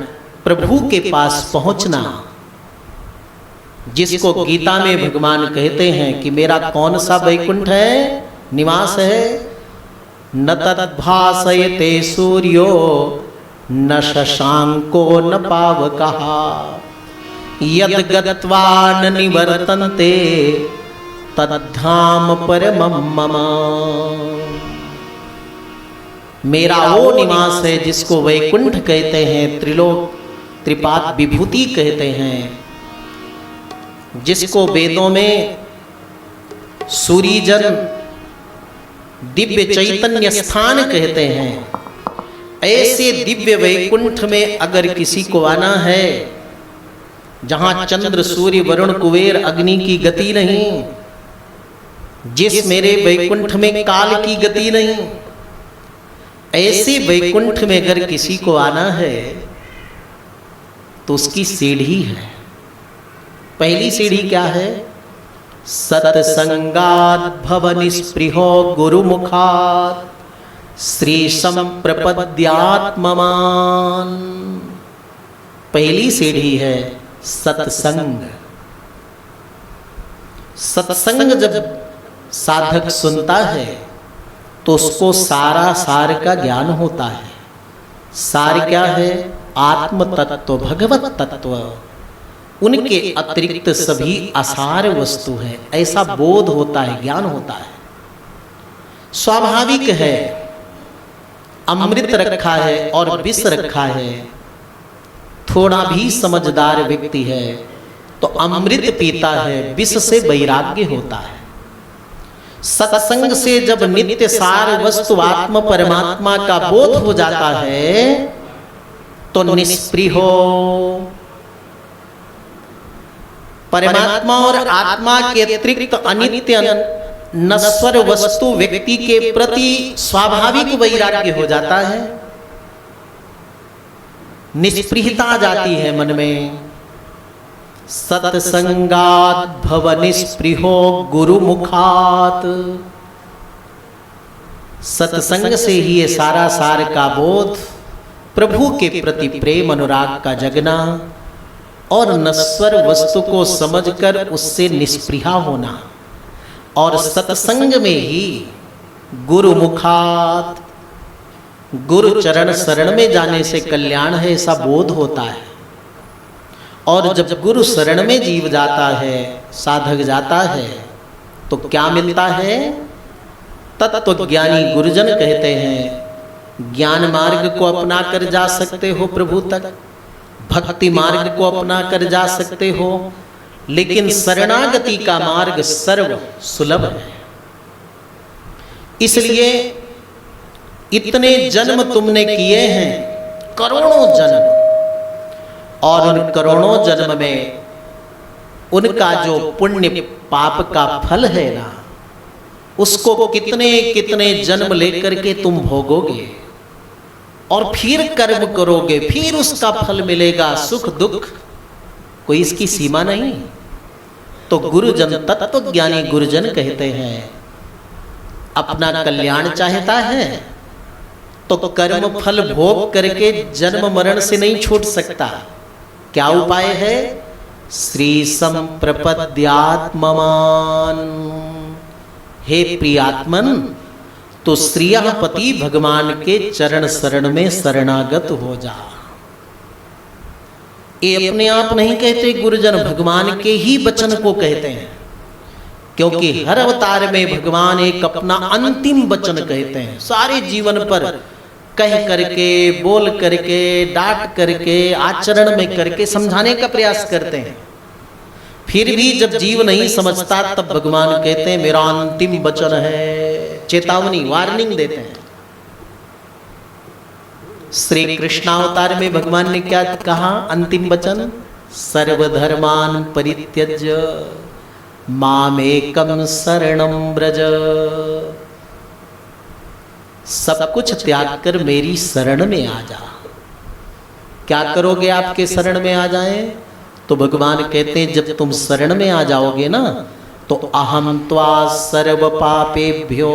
प्रभु के पास पहुंचना, जिसको गीता में भगवान कहते हैं कि मेरा कौन सा वैकुंठ है, निवास है? न तद्भासयते सूर्यो न शशांको न पावकः यद गत्वा न निवर्तन्ते तद्धाम परमं मम। मेरा वो निवास है जिसको वैकुंठ कहते हैं, त्रिलोक त्रिपाद विभूति कहते हैं, जिसको वेदों में सूरीजन दिव्य चैतन्य स्थान कहते हैं। ऐसे दिव्य वैकुंठ में अगर किसी को आना है, जहां चंद्र सूर्य वरुण कुबेर अग्नि की गति नहीं, जिस मेरे वैकुंठ में काल की गति नहीं, ऐसे वैकुंठ में अगर किसी को आना है तो उसकी सीढ़ी है। पहली सीढ़ी क्या है? सत्संगात् भव निस्पृहो गुरुमुखात् श्री संप्रपद्यात् ममान्। पहली सीढ़ी है सत्संग। सत्संग जब साधक सुनता है तो उसको सारा सार का ज्ञान होता है। सार क्या है? आत्म तत्व, भगवत तत्व, उनके अतिरिक्त सभी असार वस्तु है, ऐसा बोध होता है, ज्ञान होता है। स्वाभाविक है, अमृत रखा है और विष रखा है। थोड़ा भी समझदार व्यक्ति है तो अमृत पीता है, विष से वैराग्य होता है। सत्संग से जब नित्य सार वस्तु आत्म परमात्मा का बोध हो जाता है तो निष्प्रिय हो, परमात्मा और आत्मा के अतिरिक्त अनित्य नश्वर वस्तु व्यक्ति के प्रति स्वाभाविक वैराग्य हो जाता है, निष्प्रियता आ जाती है मन में। सत्संगात भव निष्प्रियो गुरु मुखात, सत्संग से ही ये सारा सार का बोध, प्रभु के प्रति प्रेम अनुराग का जगना और नश्वर वस्तु को समझकर उससे निष्प्रिया होना, और सत्संग में ही गुरु मुखात, गुरु चरण शरण में जाने से कल्याण है ऐसा बोध होता है। और जब गुरु शरण में जीव जाता है, साधक जाता है, तो क्या मिलता है? तत्व ज्ञानी गुरुजन कहते हैं ज्ञान मार्ग को अपना कर जा सकते हो प्रभु तक, भक्ति मार्ग को अपना कर जा सकते हो, लेकिन शरणागति का मार्ग सर्व सुलभ है। इसलिए इतने जन्म तुमने किए हैं, करोड़ों जन्म, और उन करोड़ों जन्म में उनका जो पुण्य पाप का फल है ना, उसको कितने कितने जन्म लेकर के तुम भोगोगे और फिर कर्म करोगे, फिर उसका फल मिलेगा, सुख दुख कोई इसकी सीमा नहीं। तो गुरुजन, तत्व ज्ञानी गुरुजन कहते हैं अपना कल्याण चाहता है तो कर्म फल भोग करके जन्म मरण से नहीं छूट सकता। क्या उपाय है? श्री संप्रपद्यात्ममान, हे प्रियात्मन, तो श्रियापति भगवान के चरण शरण में शरणागत हो जा। ये अपने आप नहीं कहते गुरुजन, भगवान के ही वचन को कहते हैं, क्योंकि हर अवतार में भगवान एक अपना अंतिम वचन कहते हैं। सारे जीवन पर कह करके, बोल करके, डांट करके, आचरण में करके समझाने का प्रयास करते हैं। फिर भी जब जीव नहीं समझता तब भगवान कहते हैं मेरा अंतिम वचन है, चेतावनी, वार्निंग देते हैं। श्री कृष्णावतार में भगवान ने क्या कहा? अंतिम वचन, सर्वधर्मान परित्यज्य मामेकम शरणं व्रज, सब कुछ त्याग कर मेरी शरण में आ जा। क्या करोगे आपके शरण में आ जाए? तो भगवान कहते हैं जब तुम शरण में आ जाओगे ना, तो अहम त्वा सर्व पापेभ्यो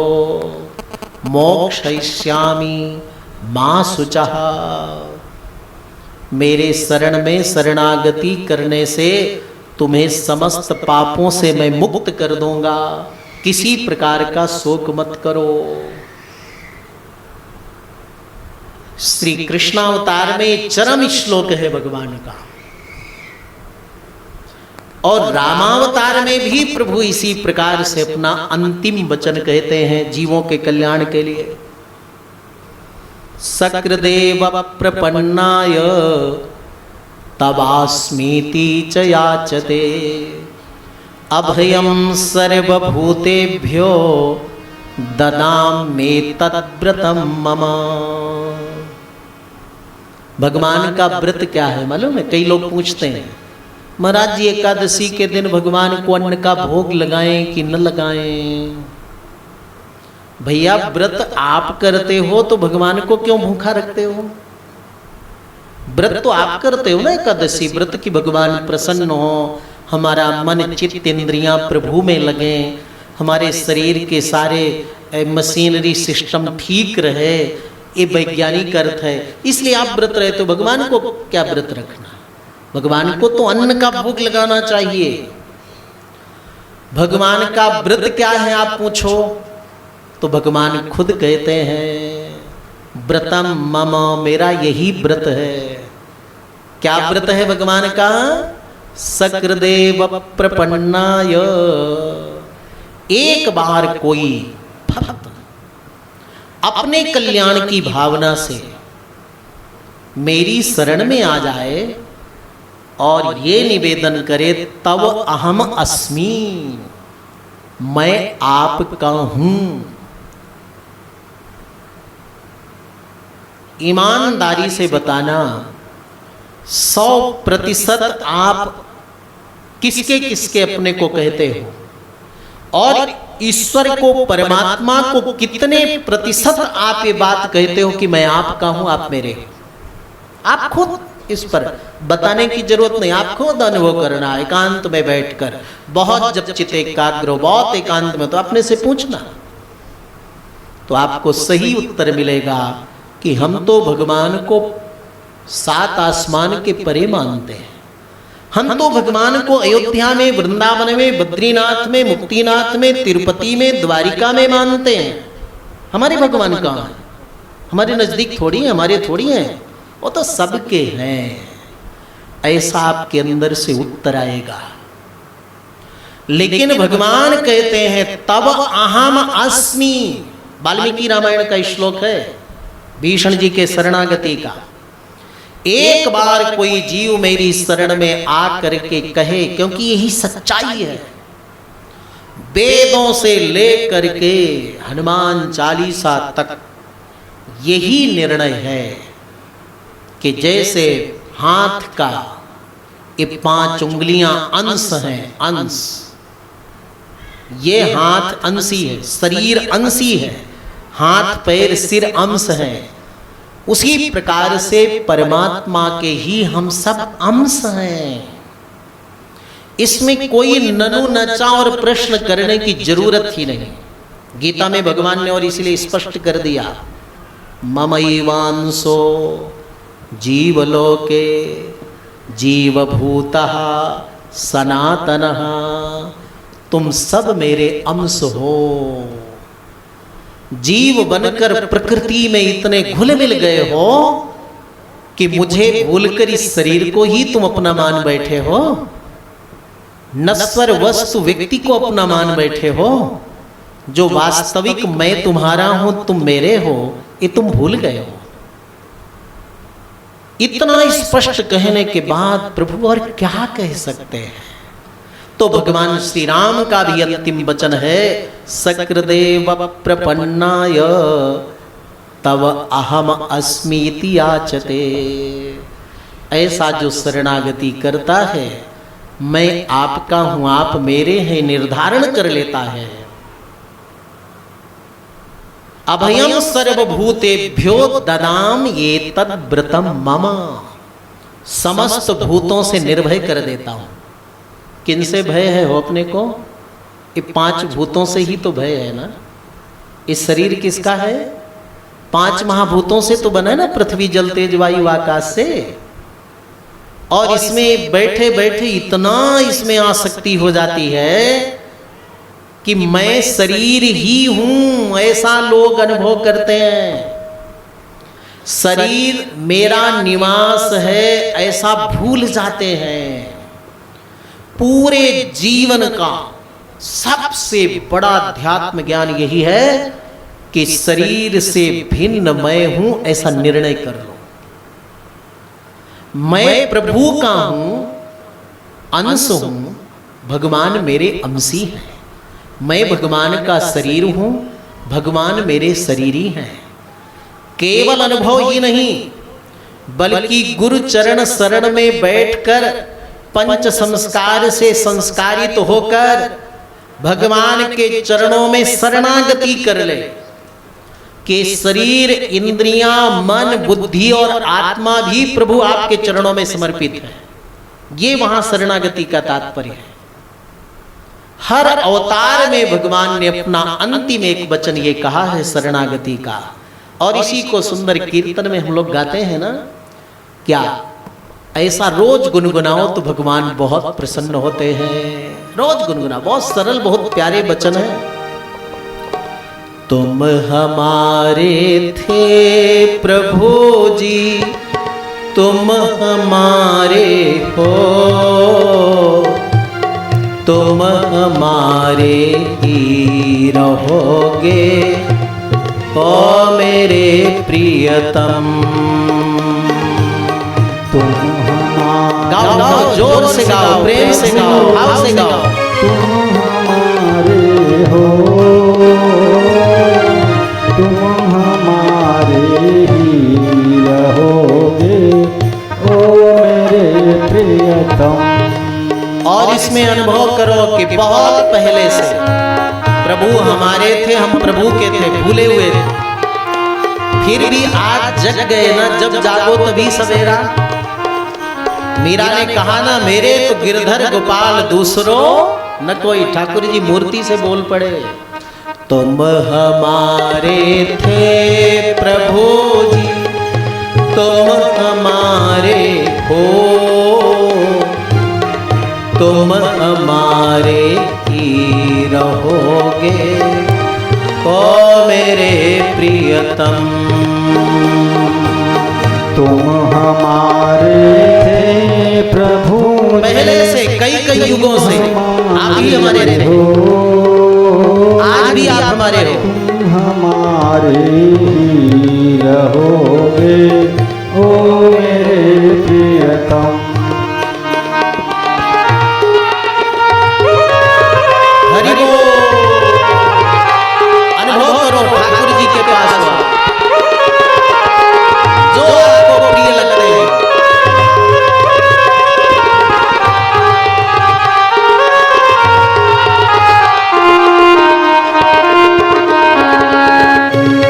मोक्षयिष्यामि मां शुचः, मेरे शरण में शरणागति करने से तुम्हें समस्त पापों से मैं मुक्त कर दूंगा, किसी प्रकार का शोक मत करो। श्री कृष्णावतार में चरम श्लोक है भगवान का, और रामावतार में भी प्रभु इसी प्रकार से अपना अंतिम वचन कहते हैं जीवों के कल्याण के लिए। सकृदेव प्रपन्नाय तवास्मीति च याचते अभयं सर्वभूतेभ्यो ददामि तद्व्रतं मम। भगवान का व्रत क्या है मालूम है? कई लोग पूछते हैं महाराज जी एकादशी के दिन भगवान को अन्न का भोग लगाएं कि न लगाएं। भैया व्रत आप करते हो तो भगवान को क्यों भूखा रखते हो? व्रत तो आप करते हो ना एकादशी व्रत की, भगवान प्रसन्न हो, हमारा मन चित्त इंद्रियां प्रभु में लगे, हमारे शरीर के सारे मशीनरी सिस्टम ठीक रहे, ये वैज्ञानिक अर्थ है, इसलिए आप व्रत रहते हो। भगवान को क्या व्रत रखना? भगवान को तो अन्न का भोग लगाना चाहिए। भगवान का व्रत क्या है आप पूछो तो भगवान खुद कहते हैं व्रतम मम, मेरा यही व्रत है। क्या व्रत है भगवान का? सकृदेव प्रपन्नाय, एक बार कोई भक्त अपने कल्याण की भावना से मेरी शरण में आ जाए और ये निवेदन करे तव अहम अस्मि, मैं आपका हूं। ईमानदारी से बताना 100% आप किसके किसके अपने को कहते हो और ईश्वर को, परमात्मा को कितने प्रतिशत आप ये बात कहते हो कि मैं आपका हूं, आप मेरे हो? आप खुद इस पर बताने की जरूरत नहीं, आप खुद अनुभव करना एकांत में बैठकर। बहुत जब चित्त एकाग्र हो, बहुत एकांत में, तो अपने से पूछना, तो आपको सही उत्तर मिलेगा कि हम तो भगवान को 7 आसमान के परे मानते हैं। हम तो भगवान को अयोध्या में, वृंदावन में, बद्रीनाथ में, मुक्तिनाथ में, तिरुपति में, द्वारिका में मानते हैं। हमारे भगवान कहाँ हैं? हमारे नजदीक थोड़ी है, हमारे थोड़ी हैं, वो तो सबके हैं। ऐसा आपके अंदर से उत्तर आएगा। लेकिन भगवान कहते हैं तब अहम अस्मि। वाल्मीकि रामायण का श्लोक है, भीषण जी के शरणागति का। एक बार कोई जीव मेरी शरण में आ करके कहे, क्योंकि यही सच्चाई है, वेदों से लेकर के हनुमान चालीसा तक यही निर्णय है कि जैसे हाथ का ये 5 उंगलियां अंश हैं, अंश, ये हाथ अंशी है, शरीर अंशी है, हाथ पैर सिर अंश है, उसी प्रकार से परमात्मा के ही हम सब अंश हैं। इसमें कोई ननु नचा और प्रश्न करने की जरूरत ही नहीं। गीता में भगवान ने और इसलिए स्पष्ट कर दिया, ममैवांसो जीवलोके जीवभूतः सनातनः। तुम सब मेरे अंश हो। जीव बनकर प्रकृति में इतने घुल मिल गए हो कि मुझे भूलकर इस शरीर को ही तुम अपना मान बैठे हो, नश्वर वस्तु व्यक्ति को अपना मान बैठे हो। जो वास्तविक मैं तुम्हारा हूं, तुम मेरे हो, ये तुम भूल गए हो। इतना स्पष्ट कहने के बाद प्रभु और क्या कह सकते हैं? तो भगवान श्री राम का भी अंतिम वचन है, सकृदेव प्रपन्नाय तव अहम अस्मीति याचते। ऐसा जो शरणागति करता है, मैं आपका हूं, आप मेरे हैं, निर्धारण कर लेता है। अभयम सर्वभूतेभ्यो ददाम ये तद्व्रतम मम। समस्त भूतों से निर्भय कर देता हूं। किन से भय है हो अपने को? ये 5 भूतों से ही तो भय है ना। इस शरीर किसका है? 5 महाभूतों से तो बना है ना, पृथ्वी जल तेज वायु आकाश से। और इसमें बैठे बैठे इतना इसमें आसक्ति हो जाती है कि मैं शरीर ही हूं, ऐसा लोग अनुभव करते हैं। शरीर मेरा निवास है, ऐसा भूल जाते हैं। पूरे जीवन का सबसे बड़ा अध्यात्म ज्ञान यही है कि शरीर से भिन्न मैं हूं, ऐसा निर्णय कर लो। मैं प्रभु का हूं, अंश हूं, भगवान मेरे अंशी हैं। मैं भगवान का शरीर हूं, भगवान मेरे शरीरी हैं। केवल अनुभव ही नहीं, बल्कि गुरु चरण शरण में बैठकर पंच संस्कार से संस्कारित होकर भगवान के चरणों में शरणागति कर ले कि शरीर, इंद्रियां, मन, बुद्धि और आत्मा भी प्रभु आपके चरणों में समर्पित है। ये वहां शरणागति का तात्पर्य है। हर अवतार में भगवान ने अपना अंतिम एक वचन ये कहा है शरणागति का, और इसी को सुंदर कीर्तन में हम लोग गाते हैं ना। क्या ऐसा रोज गुनगुनाओ तो भगवान बहुत प्रसन्न होते हैं। रोज गुनगुनाओ, बहुत सरल, बहुत प्यारे वचन है। तुम हमारे थे प्रभु जी, तुम हमारे हो, तुम हमारे ही रहोगे ओ मेरे प्रियतम। तुम हमारे, गाओ गाओ, जोर से गाओ, प्रेम से गाओ, भाव से गाओ। तुम हमारे हो, तुम हमारे ही रहोगे ओ मेरे प्रियतम। और इसमें अनुभव करो कि बहुत पहले से प्रभु हमारे थे, हम प्रभु के थे, भूले हुए थे, फिर भी आज जग गए ना। जब जागो तभी सवेरा। मीरा ने कहा ना, मेरे तो गिरधर गोपाल दूसरों न कोई। ठाकुर जी मूर्ति से बोल पड़े, तुम हमारे थे प्रभु जी, तुम हमारे हो, तुम हमारे ही रहोगे ओ मेरे प्रियतम। तुम हमारे थे प्रभु पहले से कई युगों से आप भी हमारे थे, आज भी आप हमारे हो। तुम हमारे ही रहोगे ओ मेरे प्रियतम। हरि बोल। अनुभव करो ठाकुर जी के पास जो आपको प्रिय लगते हैं।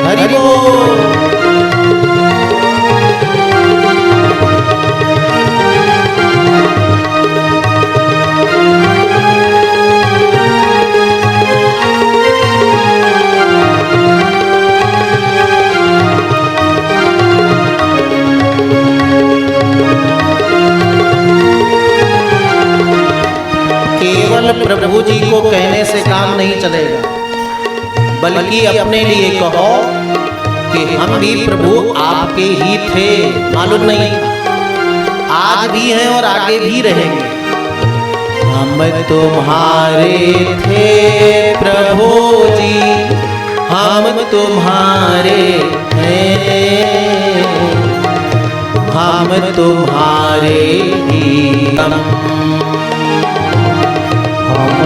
हरि बोल। प्रभु जी को कहने से काम नहीं चलेगा, बल्कि अपने लिए कहो कि हम भी प्रभु आपके ही थे। मालूम नहीं, आज भी हैं और आगे भी रहेंगे। हम तुम्हारे थे प्रभु जी, हम तुम्हारे हैं, हम तुम्हारे ही।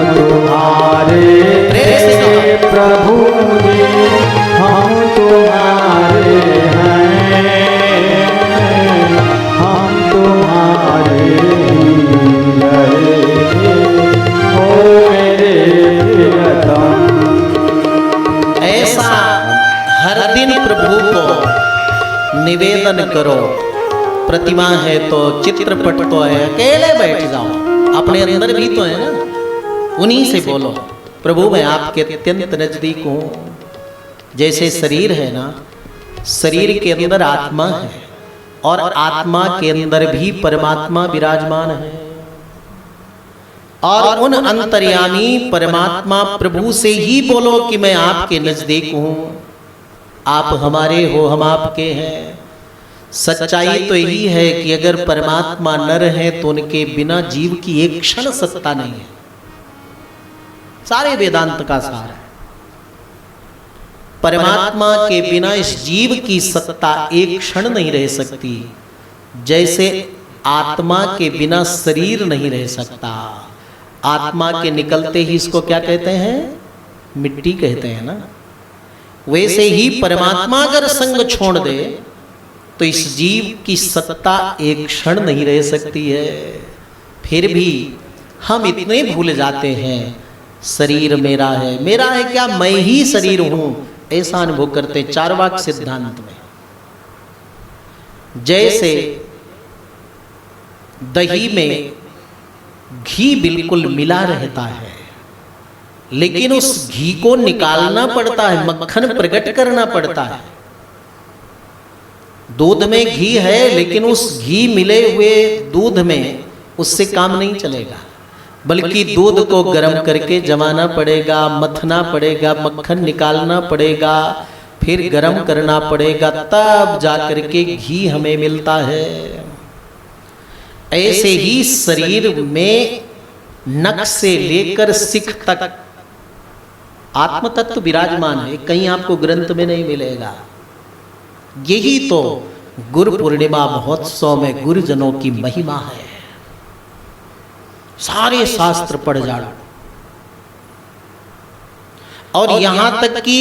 तुम्हारे प्रभु जी, हम तुम्हारे हैं, हम तुम्हारे ओ मेरे प्रियतम। ऐसा हर दिन प्रभु को निवेदन करो। प्रतिमा है तो, चित्रपट तो है, अकेले बैठ जाओ, अपने अंदर भी तो है ना, उन्हीं से बोलो, प्रभु मैं आपके अत्यंत नजदीक हूँ। जैसे शरीर है ना, शरीर के अंदर आत्मा है और आत्मा के अंदर भी परमात्मा विराजमान है। और उन अंतर्यामी परमात्मा प्रभु से ही बोलो कि मैं आपके नजदीक हूँ, आप हमारे हो, हम आपके हैं। सच्चाई तो यही है कि अगर परमात्मा न रहे तो उनके बिना जीव की एक क्षण सत्ता नहीं है। सारे वेदांत का सार है, परमात्मा के बिना इस जीव की सत्ता एक क्षण नहीं रह सकती, जैसे आत्मा के बिना शरीर नहीं रह सकता। आत्मा के निकलते ही इसको क्या कहते हैं? मिट्टी कहते हैं ना। वैसे ही परमात्मा अगर संग छोड़ दे तो इस जीव की सत्ता एक क्षण नहीं रह सकती है। फिर भी हम इतने भूल जाते हैं, शरीर मेरा है क्या, मैं ही शरीर हूं, ऐसा अनुभव करते चार्वाक सिद्धांत में। जैसे दही में घी बिल्कुल मिला रहता है, लेकिन उस घी को निकालना पड़ता है, मक्खन प्रकट करना पड़ता है। दूध में घी है, लेकिन उस घी मिले हुए दूध में उससे काम नहीं चलेगा, बल्कि दूध को गर्म करके जमाना पड़ेगा, मथना पड़ेगा, मक्खन निकालना पड़ेगा, फिर गर्म करना पड़ेगा, तब जाकर के घी हमें मिलता है। ऐसे ही शरीर में नख से लेकर शिख तक आत्म तत्व विराजमान है, कहीं आपको ग्रंथ में नहीं मिलेगा। यही तो गुरु पूर्णिमा महोत्सव में गुरुजनों की महिमा है। सारे शास्त्र पढ़ जाओ, और यहां तक कि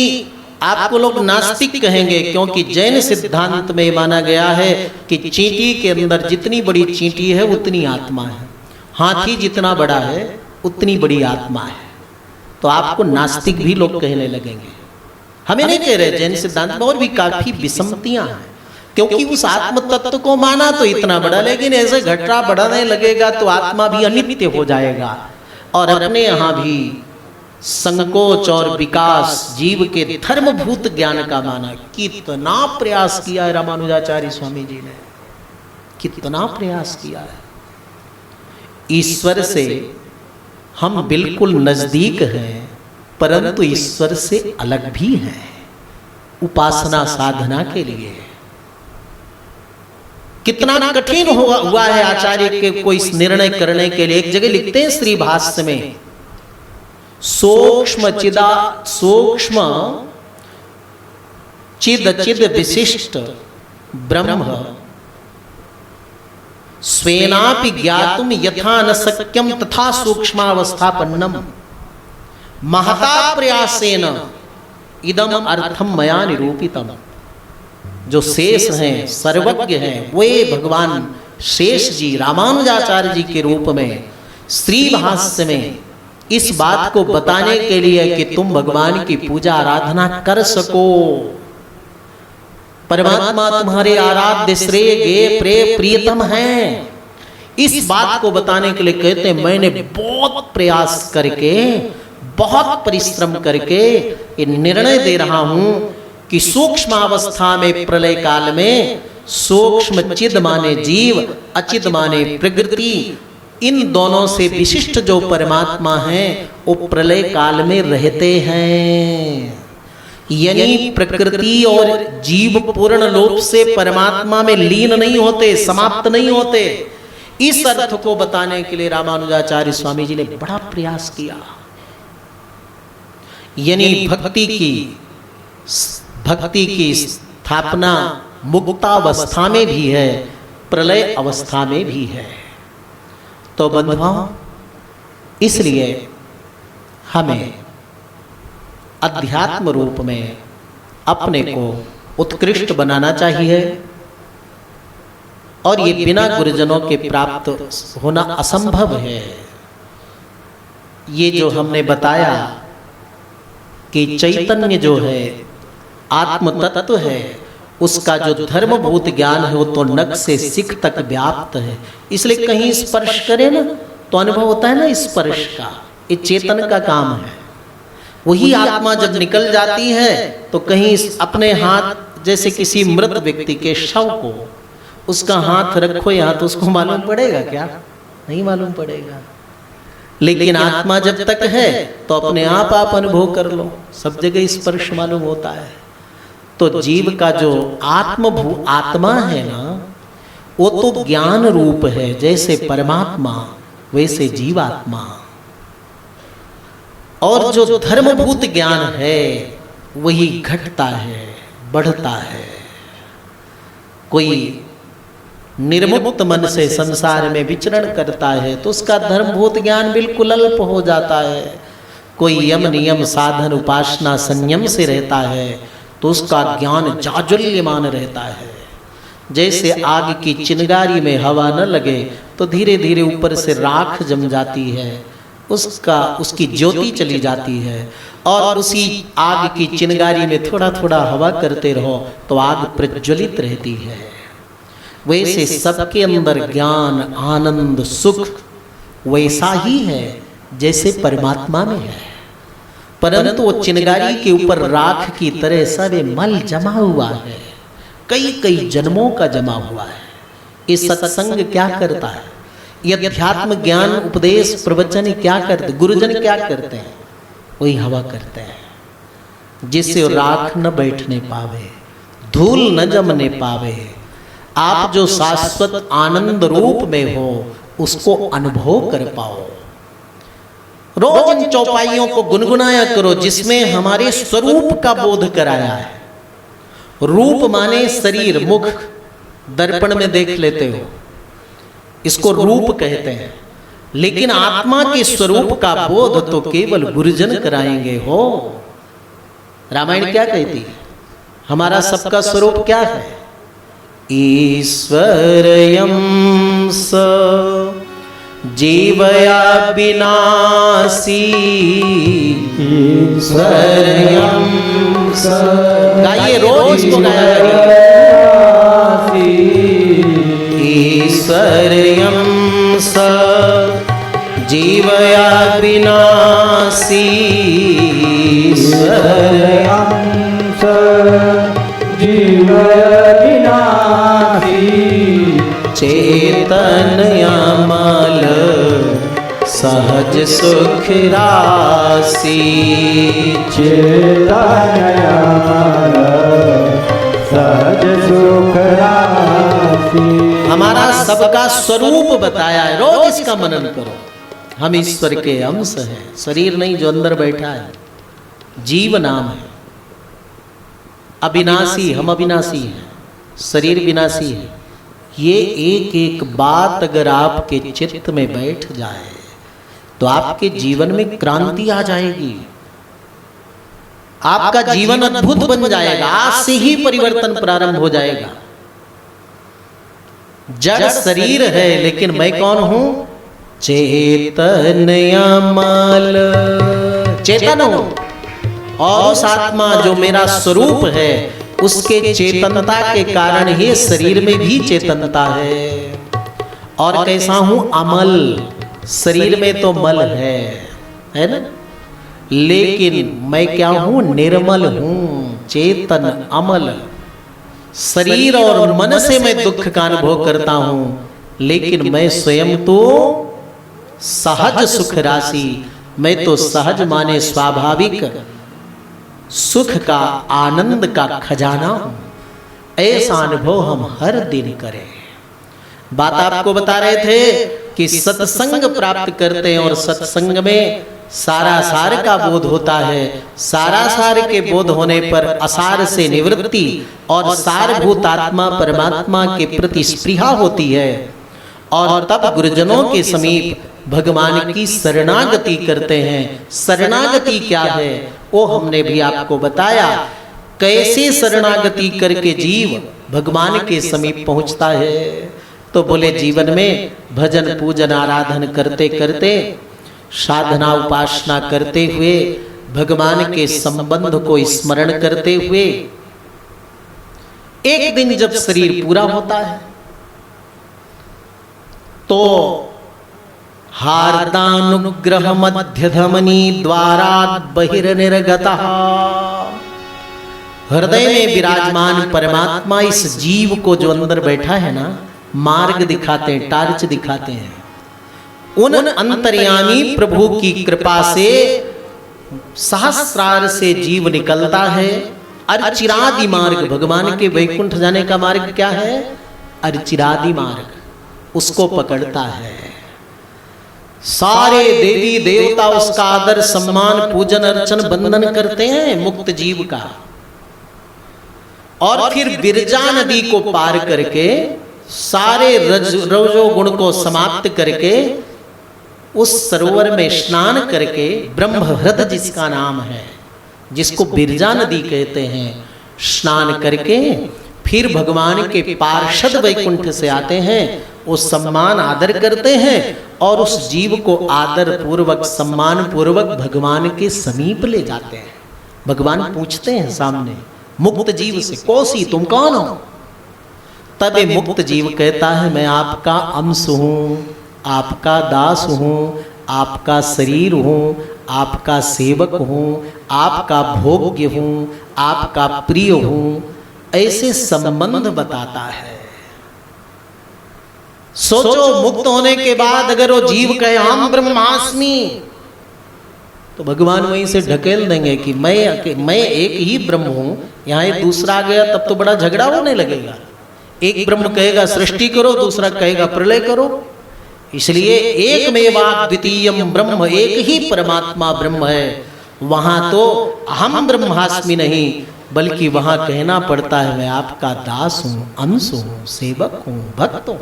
आपको लोग नास्तिक कहेंगे, क्योंकि जैन सिद्धांत में माना गया है कि चींटी के अंदर जितनी बड़ी चींटी है उतनी आत्मा है, हाथी जितना बड़ा है उतनी बड़ी आत्मा है, तो आपको नास्तिक भी लोग कहने लगेंगे। हमें नहीं कह रहे, जैन सिद्धांत में और भी काफी विषमतियां हैं, क्योंकि उस आत्म तत्व को माना तो इतना बड़ा, लेकिन ऐसे घटरा बढ़ाने लगेगा तो आत्मा भी अनित्य हो जाएगा। और अपने यहाँ भी संकोच और विकास जीव के धर्मभूत ज्ञान का माना। कितना प्रयास किया है रामानुजाचार्य स्वामी जी ने, कितना प्रयास किया है। ईश्वर से हम बिल्कुल नजदीक हैं, परंतु ईश्वर से अलग भी हैं उपासना साधना के लिए। कितना कठिन हुआ है आचार्य के को इस निर्णय करने के लिए। एक जगह लिखते हैं श्री भाष्य में, सूक्ष्म चिद चिद विशिष्ट ब्रह्म स्वेनापि ज्ञातुम यथा न शक्यम तथा सूक्ष्मावस्थापन्नम महता प्रयासेन इदम अर्थम मया निरूपितम। जो शेष हैं, सर्वज्ञ हैं, वे भगवान शेष जी रामानुजाचार्य जी के रूप में श्री भाष्य में इस बात को बताने के लिए कि तुम भगवान की पूजा आराधना कर सको। परमात्मा तुम्हारे आराध्य श्रेय गे प्रियतम हैं, इस बात को बताने के लिए कहते हैं मैंने बहुत प्रयास करके, बहुत परिश्रम करके ये निर्णय दे रहा हूं कि सूक्ष्म अवस्था में प्रलय काल में सूक्ष्म चिद माने जीव, अचिद माने प्रकृति, इन दोनों से विशिष्ट जो परमात्मा हैं वो प्रलय काल में रहते हैं। यानी प्रकृति और जीव पूर्ण रूप से परमात्मा में लीन नहीं होते, समाप्त नहीं होते। इस अर्थ को बताने के लिए रामानुजाचार्य स्वामी जी ने बड़ा प्रयास किया। यानी भक्ति की स्थापना मुक्तावस्था में भी है, प्रलय अवस्था में भी है। तो बंधुओं, इसलिए हमें अध्यात्म रूप में अपने को उत्कृष्ट बनाना चाहिए, और ये बिना गुरुजनों के प्राप्त होना असंभव है। ये जो हमने बताया कि चैतन्य जो है, आत्म तत्व है, उसका जो धर्मभूत ज्ञान है वो तो नख से सिख तक व्याप्त है। इसलिए कहीं स्पर्श करे ना तो अनुभव होता है ना स्पर्श का, ये चेतन का काम है। वही आत्मा जब निकल जाती है तो कहीं अपने हाथ, जैसे किसी मृत व्यक्ति के शव को उसका हाथ रखो यहाँ तो उसको मालूम पड़ेगा क्या? नहीं मालूम पड़ेगा। लेकिन आत्मा जब तक है तो अपने आप अनुभव कर लो, सब जगह स्पर्श मालूम होता है। तो जीव का जो आत्मा है ना, वो तो ज्ञान रूप है, जैसे परमात्मा वैसे जीवात्मा। और जो धर्मभूत ज्ञान है वही घटता है, बढ़ता है। कोई निर्मुक्त मन से संसार में विचरण करता है तो उसका धर्मभूत ज्ञान बिल्कुल अल्प हो जाता है। कोई यम नियम साधन उपासना संयम से रहता है तो उसका ज्ञान जाज्वल्यमान रहता है। जैसे आग की चिंगारी में हवा न लगे तो धीरे धीरे ऊपर से राख जम जाती है, उसकी ज्योति चली जाती है। और उसी आग की चिंगारी में थोड़ा थोड़ा हवा करते रहो तो आग प्रज्वलित रहती है। वैसे सबके अंदर ज्ञान, आनंद, सुख वैसा ही है जैसे परमात्मा में है, परंतु वो चिंगारी के ऊपर राख की तरह सब मल जमा हुआ है, कई कई जन्मों का जमा हुआ है। ये सत्संग क्या करता है, ये अध्यात्म ज्ञान उपदेश प्रवचन क्या करते, गुरुजन क्या करते हैं, वही हवा करते हैं जिससे राख न बैठने पावे, धूल न जमने पावे। आप जो शाश्वत आनंद रूप में हो उसको अनुभव कर पाओ। रोज इन चौपाइयों को गुनगुनाया करो जिसमें हमारे स्वरूप का बोध कराया है। रूप माने शरीर, मुख, दर्पण में देख लेते हो, इसको रूप कहते हैं। लेकिन आत्मा के स्वरूप का बोध तो केवल गुरुजन कराएंगे हो। रामायण क्या कहती है, हमारा सबका स्वरूप क्या है? ईश्वरयं स जीवया विनाशी ईश्वर्यं स। गाइए, रोज इसको गाया करिए। ईश्वर्यं स जीवया विनाशी ईश्वर्यं स जीवया विनाशी चेतनयामल सहज सुख राशि। चेतनयामल सहज सुख राशि। हमारा सबका स्वरूप बताया है, रोज इसका मनन करो। हम ईश्वर के अंश हैं, शरीर नहीं जो अंदर बैठा है, जीव नाम है। अविनाशी, हम अविनाशी हैं, शरीर विनाशी है। ये एक एक बात अगर आपके चित्त में बैठ जाए तो आपके जीवन में क्रांति आ जाएगी, आपका जीवन अद्भुत बन जाएगा। आज से ही परिवर्तन प्रारंभ हो जाएगा। जड़ शरीर है लेकिन मैं कौन हूं? चेतनयामल, चेतन हूं। और उस आत्मा जो मेरा स्वरूप है उसके चेतनता के कारण ही शरीर में भी चेतनता है। और कैसा हूं? अमल, शरीर में तो मल है ना, लेकिन मैं क्या हूं? निर्मल हूं, चेतन अमल। शरीर और मन से मैं दुख का अनुभव करता हूं, लेकिन मैं स्वयं तो सहज सुख राशि, मैं तो सहज माने स्वाभाविक सुख का, आनंद का खजाना हूं। ऐसा अनुभव हम हर दिन करें। बात आपको बता रहे थे कि सत्संग प्राप्त करते हैं और सत्संग में सारा सार का बोध होता है। सारा सार के बोध होने पर असार से निवृत्ति और सारभूत आत्मा परमात्मा के प्रति स्पृहा होती है। और तब गुरुजनों के समीप भगवान की शरणागति करते हैं। शरणागति क्या है वो हमने भी आपको बताया। कैसे शरणागति करके जीव भगवान के समीप पहुंचता है? तो बोले जीवन में भजन पूजन आराधन करते करते, साधना उपासना करते हुए, भगवान के संबंध को स्मरण करते हुए, एक दिन जब शरीर पूरा होता है तो हार्दानुग्रह मध्यधमनी द्वारा बहिर्निर्गतः, हृदय में विराजमान परमात्मा इस जीव को जो अंदर बैठा है ना, मार्ग दिखाते हैं, टार्च दिखाते हैं। उन अंतर्यामी प्रभु की कृपा से सहस्रार से जीव निकलता है। अर्चिरादि मार्ग, भगवान के वैकुंठ जाने का मार्ग क्या है? अर्चिरादि मार्ग, उसको पकड़ता है। सारे देवी देवता उसका आदर सम्मान पूजन अर्चन बंदन करते हैं मुक्त जीव का। और फिर विरजा नदी को पार करके सारे रजो गुण को समाप्त करके उस सरोवर में स्नान करके, ब्रह्महृद जिसका नाम है, जिसको विरजा नदी कहते हैं, स्नान करके फिर भगवान के पार्षद वैकुंठ से आते हैं। वो सम्मान आदर करते हैं और उस जीव को आदर पूर्वक सम्मान पूर्वक भगवान के समीप ले जाते हैं। भगवान पूछते हैं सामने मुक्त जीव से, कौसी तुम कौन हो? तब मुक्त जीव कहता है मैं आपका अंश हूं, आपका दास हूं, आपका शरीर हूं, आपका सेवक हूं, आपका भोग्य हूं, आपका प्रिय हूं। ऐसे संबंध बताता है। सोचो मुक्त होने के बाद अगर वो जीव कहे हम ब्रह्मास्मि, तो भगवान वहीं से ढकेल देंगे कि मैं एक ही ब्रह्म हूं। यहां एक दूसरा आ गया तब तो बड़ा झगड़ा होने लगेगा। एक ब्रह्म कहेगा सृष्टि करो, दूसरा कहेगा प्रलय करो। इसलिए एक मेवा द्वितीयम ब्रह्म, एक ही परमात्मा ब्रह्म है। वहां तो हम ब्रह्मास्मि नहीं, बल्कि वहां कहना पड़ता है मैं आपका दास हूं, अंश हूं, सेवक हूं, भक्त हूं।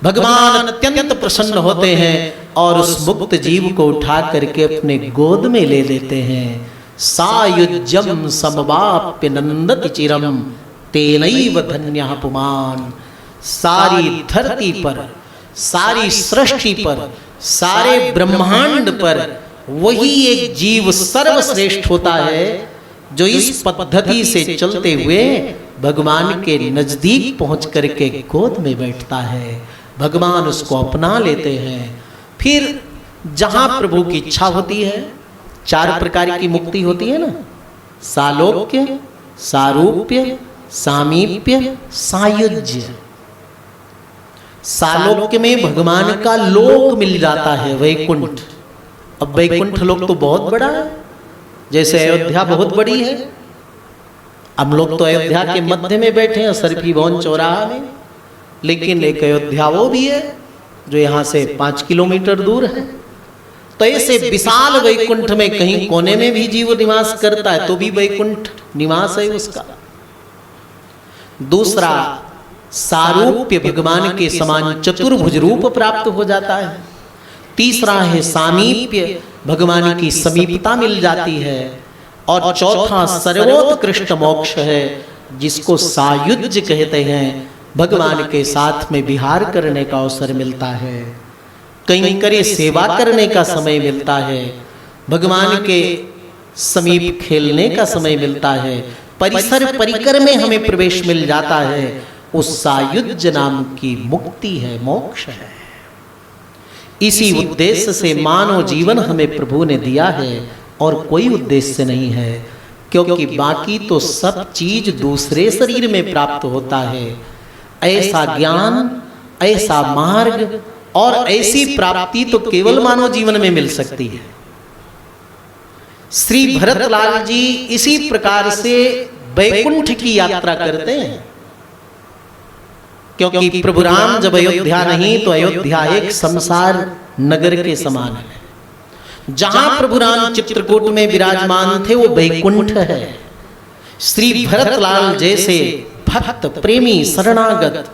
भगवान अत्यंत प्रसन्न होते हैं और उस मुक्त जीव को उठा करके अपने गोद में ले लेते हैं। सायुज्यम समवाप्य नंदति चिरम तेनैव धन्यः पुमान्। सारी धरती पर सारी सृष्टि पर, सारे ब्रह्मांड पर वही एक जीव सर्वश्रेष्ठ होता है जो इस पद्धति से चलते हुए भगवान के नजदीक पहुंच करके गोद में बैठता है, भगवान उसको अपना लेते हैं। फिर जहां प्रभु की इच्छा होती है, 4 प्रकार की मुक्ति होती है ना, सालोक्य, सारूप्य, सामीप्य, सायुज्य। सालोक्य में भगवान का लोक मिल जाता है, वैकुंठ। अब वैकुंठ लोक तो बहुत बड़ा है, जैसे अयोध्या बहुत बड़ी है। हम लोग तो अयोध्या के मध्य में बैठे हैं, सरफी भवन चौराहा में, लेकिन एक अयोध्या वो भी है जो यहाँ से 5 किलोमीटर दूर है। तो ऐसे विशाल वैकुंठ में कहीं कोने में भी जीव निवास करता है तो भी वैकुंठ निवास है उसका। दूसरा, सारूप्य, भगवान के समान चतुर्भुज रूप प्राप्त हो जाता है। तीसरा है सामीप्य, भगवान की समीपता मिल जाती है। और चौथा सर्वोत्कृष्ट मोक्ष है जिसको सायुज्य कहते हैं, भगवान के साथ में विहार करने का अवसर मिलता है, कहीं करे सेवा करने का समय मिलता है, भगवान के समीप खेलने का समय मिलता है, परिसर परिकर में हमें प्रवेश मिल जाता है। उस सायुज्य नाम की मुक्ति है, मोक्ष है। इसी उद्देश्य से मानव जीवन हमें प्रभु ने दिया है और कोई उद्देश्य नहीं है, क्योंकि बाकी तो सब चीज दूसरे शरीर में प्राप्त होता है। ऐसा ज्ञान, ऐसा मार्ग और ऐसी प्राप्ति तो केवल मानव जीवन में मिल सकती है। श्री भरतलाल जी इसी प्रकार से वैकुंठ की यात्रा करते हैं, क्योंकि प्रभु राम जब अयोध्या नहीं तो अयोध्या एक संसार नगर के समान है। जहां प्रभु राम चित्रकूट में विराजमान थे वो वैकुंठ है। श्री भरतलाल जैसे भक्त, प्रेमी, शरणागत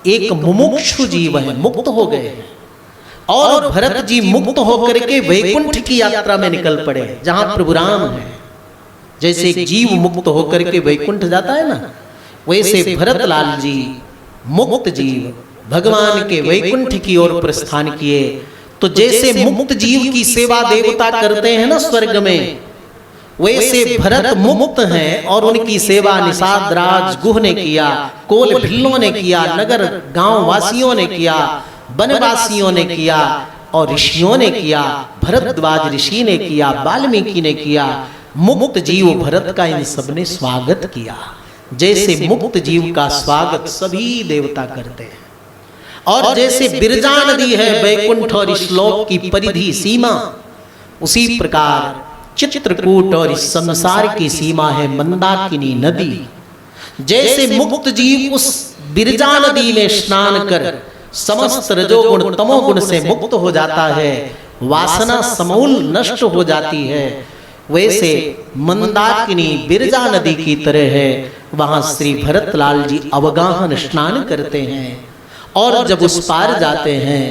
एक मुमुक्षु जीव है, मुक्त हो गए और भरत जी मुक्त होकर के वैकुंठ की यात्रा में निकल पड़े जहां प्रभु राम है। जैसे एक जीव मुक्त होकर के वैकुंठ जाता है ना, वैसे भरतलाल जी मुक्त जीव भगवान के वैकुंठ की ओर प्रस्थान किए। तो जैसे मुक्त जीव की सेवा देवता करते हैं ना स्वर्ग में, वैसे भरत मुक्त हैं और उनकी सेवा निषाद राज गुह ने किया, कोल भिल्लों ने किया, नगर गांव वासियों ने किया, वनवासियों ने किया और ऋषियों ने किया। भरद्वाज ऋषि ने किया, वाल्मीकि ने किया। मुक्त जीव भरत का इन सबने स्वागत किया, जैसे मुक्त जीव का स्वागत सभी देवता करते हैं। और जैसे बिरजा नदी है वैकुंठ और इस लोक की परिधि सीमा, उसी प्रकार चित्रकूट और इस संसार की सीमा है मंदाकिनी नदी। जैसे मुक्त जीव उस बिरजा नदी में स्नान कर समस्त रजोगुण तमोगुण से मुक्त हो जाता है, वासना समूल नष्ट हो जाती है, वैसे मंदाकिनी बिरजा नदी की तरह है। वहां श्री भरतलाल जी अवगाहन स्नान करते हैं और जब उस पार जाते हैं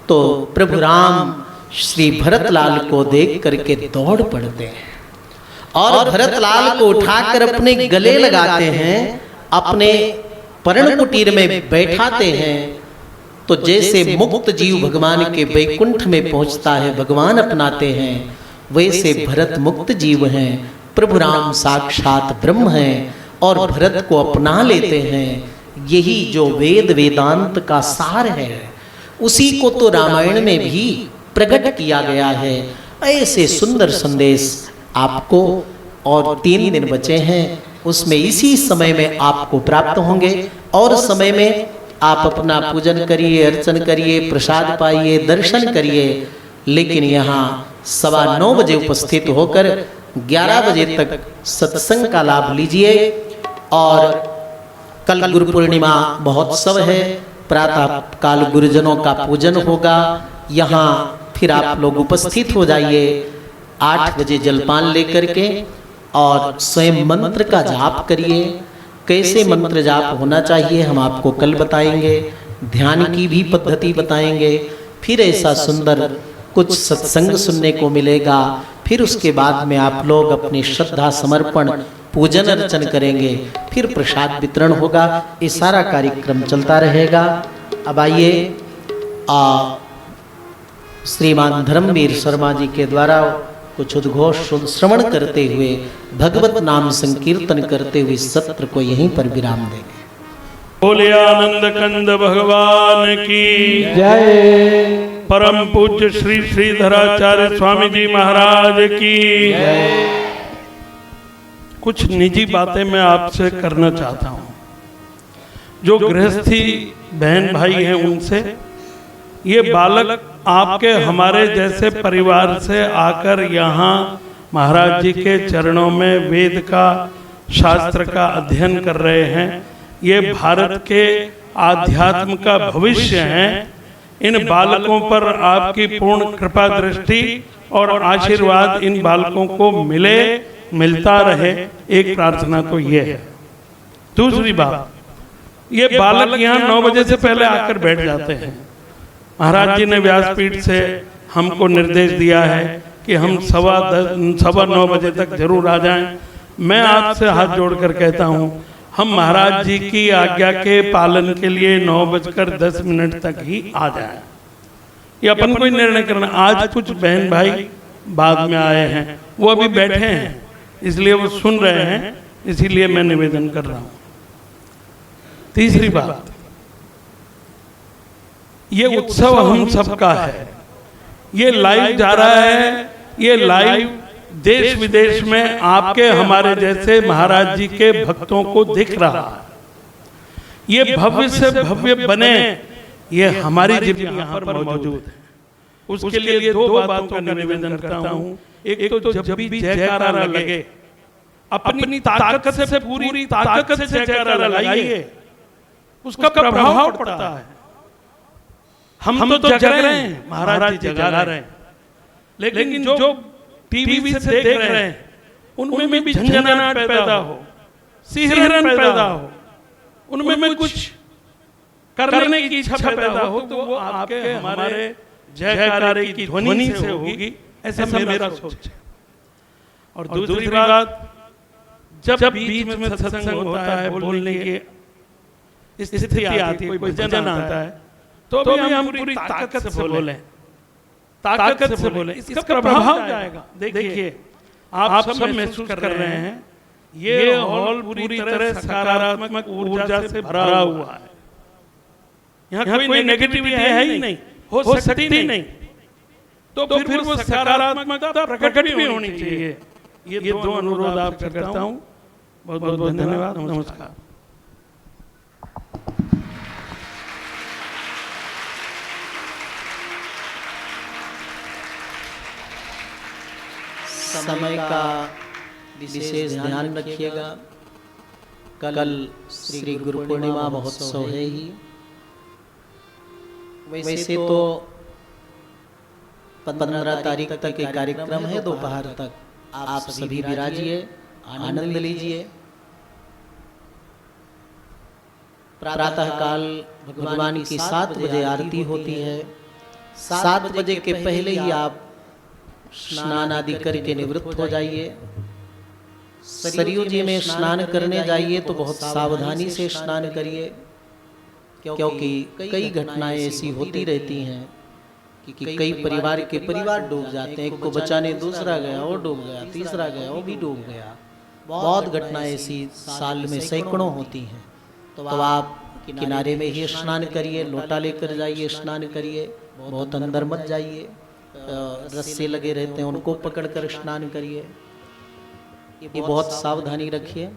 तो प्रभु राम श्री भरतलाल को देख करके दौड़ पड़ते हैं और भरतलाल को उठाकर अपने गले लगाते हैं, अपने पर्ण कुटीर में बैठाते हैं। तो जैसे मुक्त जीव भगवान के वैकुंठ में पहुंचता है, भगवान अपनाते हैं, वैसे भरत मुक्त जीव हैं, प्रभु राम साक्षात ब्रह्म हैं और भरत को अपना लेते हैं। यही जो वेद वेदांत का सार है, उसी को तो रामायण में भी प्रकट किया गया है। ऐसे सुंदर संदेश आपको और 3 दिन बचे हैं, उसमें इसी समय में आपको प्राप्त होंगे और समय में आप अपना पूजन करिए, अर्चन करिए, प्रसाद पाइए, दर्शन करिए। लेकिन यहाँ 9:15 बजे उपस्थित होकर 11 बजे तक सत्संग का लाभ लीजिए। और कल गुरु पूर्णिमा महोत्सव है, प्रातः काल गुरुजनों का पूजन होगा। यहाँ फिर आप लोग उपस्थित हो जाइए 8 बजे जलपान लेकर के और स्वयं मंत्र का जाप करिए। कैसे मंत्र जाप होना चाहिए हम आपको कल बताएंगे, ध्यान की भी पद्धति बताएंगे। फिर ऐसा सुंदर कुछ सत्संग सुनने को मिलेगा। फिर उसके बाद में आप लोग अपनी श्रद्धा समर्पण पूजन अर्चन करेंगे, फिर प्रसाद वितरण होगा। ये सारा कार्यक्रम चलता रहेगा। अब आइए श्रीमान धर्मवीर शर्मा जी के द्वारा कुछ उद्घोष श्रवण करते हुए भगवत नाम संकीर्तन करते हुए सत्र को यहीं पर विराम देंगे। बोले आनंद कंद भगवान की जय। परम पूज्य श्री श्रीधराचार्य स्वामी जी महाराज की कुछ निजी बातें मैं आपसे करना चाहता हूँ। जो गृहस्थी बहन भाई हैं उनसे, ये बालक आपके हमारे जैसे परिवार से आकर यहाँ महाराज जी के चरणों में वेद का शास्त्र का अध्ययन कर रहे हैं। ये भारत के आध्यात्म का भविष्य हैं। इन बालकों पर आपकी पूर्ण कृपा दृष्टि और आशीर्वाद इन बालकों को मिलता रहे, एक प्रार्थना तो ये है। दूसरी बात, ये बालक यहाँ 9 बजे से पहले आकर बैठ जाते हैं। महाराज जी ने व्यासपीठ से हमको निर्देश दिया है कि हम 9:15 बजे तक जरूर आ जाएं। मैं आपसे हाथ जोड़कर कहता हूँ, हम महाराज जी की आज्ञा के पालन के लिए 9:10 तक ही आ जाएं। ये अपन कोई निर्णय करना। आज कुछ बहन भाई बाद में आए हैं, वो अभी बैठे हैं, इसलिए वो सुन रहे हैं, इसीलिए मैं निवेदन कर रहा हूँ। तीसरी बात, ये उत्सव हम सबका है। ये लाइव जा रहा है, ये लाइव देश विदेश में आपके हमारे जैसे महाराज जी के भक्तों को दिख रहा है। ये भव्य से भव्य बने, ये हमारी जिम्मेदारी यहाँ पर मौजूद है। उसके लिए 2 बातों का निवेदन करता हूँ। एक तो जब भी जयकारा लगे, अपनी ताकत से पूरी ताकत से जयकारा लगाइए, उसका प्रभाव पड़ता है। हम तो जग रहे हैं, महाराज जी जगा रहे हैं, लेकिन जो टीवी से देख रहे हैं उनमें भी झंझनाहट पैदा हो, सिहरन पैदा हो, उनमें कुछ करने की इच्छा पैदा हो, तो वो आपके हमारे जयकारे की ध्वनि से होगी, ऐसा मेरा सोच है। और दूसरी बात, जब बीच में सत्संग होता है, बोलने की स्थिति आती है, कोई भजन आता है, तो भी हम पूरी ताकत से बोलें, ताकत से बोलें, इसका प्रभाव जाएगा। देखिए, आप सब महसूस कर रहे हैं, ये हॉल पूरी तरह सकारात्मक ऊर्जा से भरा हुआ है। यहाँ कोई नेगेटिविटी है ही नहीं, हो सकती नहीं। तो फिर वो सकारात्मकता प्रकट भी होनी चाहिए। ये 2 अनुरोध आपसे करता हूँ। बहुत बहुत धन्यवाद, नमस्कार। समय का विशेष ध्यान रखिएगा। कल श्री गुरु पूर्णिमा महोत्सव है ही। वैसे तो 15 तारीख तक एक कार्यक्रम है, दोपहर तक आप सभी विराजिए, आनंद लीजिए। प्रातः काल भगवान की 7 बजे आरती होती है। 7 बजे के पहले ही आप स्नान आदि करके निवृत्त हो जाइए। सरयू जी में स्नान करने जाइए तो बहुत सावधानी से स्नान करिए, क्योंकि कई घटनाएं ऐसी होती रहती हैं कि कई परिवार के परिवार डूब जाते हैं। एक को बचाने दूसरा गया, वो डूब गया, तीसरा गया, वो भी डूब गया। बहुत घटनाएं ऐसी साल में सैकड़ों होती हैं। तो आप किनारे में ही स्नान करिए, लोटा लेकर जाइए, स्नान करिए, बहुत अंदर मत जाइए। रस्से लगे रहते हैं, उनको पकड़कर स्नान करिए। ये बहुत सावधानी रखिए।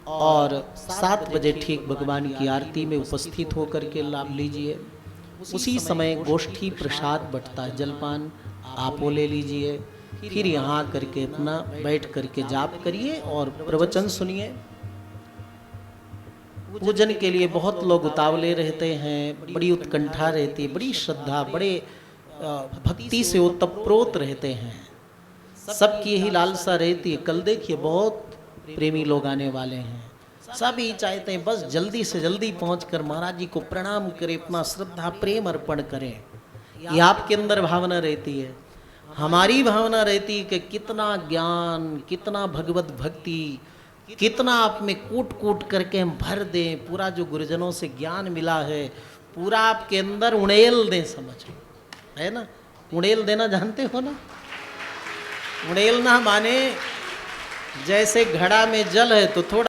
और 7 बजे ठीक भगवान की आरती में उपस्थित होकर के लाभ लीजिए। उसी समय गोष्ठी प्रसाद बंटता है, जलपान आप वो ले लीजिए। फिर यहाँ करके अपना बैठ करके जाप करिए और प्रवचन सुनिए। पूजन के लिए बहुत लोग उतावले रहते हैं, बड़ी उत्कंठा रहती है, बड़ी श्रद्धा, बड़े भक्ति से ओतप्रोत रहते हैं। सबकी यही लालसा रहती है। कल देखिए बहुत प्रेमी लोग आने वाले हैं, सभी चाहते हैं बस जल्दी से जल्दी पहुंचकर महाराज जी को प्रणाम करें, अपना श्रद्धा प्रेम अर्पण करें। ये आपके अंदर भावना रहती है, हमारी भावना रहती है कि कितना ज्ञान, कितना भगवत भक्ति, कितना आप में कूट कूट करके हम भर दें। पूरा जो गुरुजनों से ज्ञान मिला है पूरा आपके अंदर उड़ेल दें, समझो, है ना। उड़ेल देना जानते हो ना। उड़ेलना माने जैसे घड़ा में जल है तो थोड़ा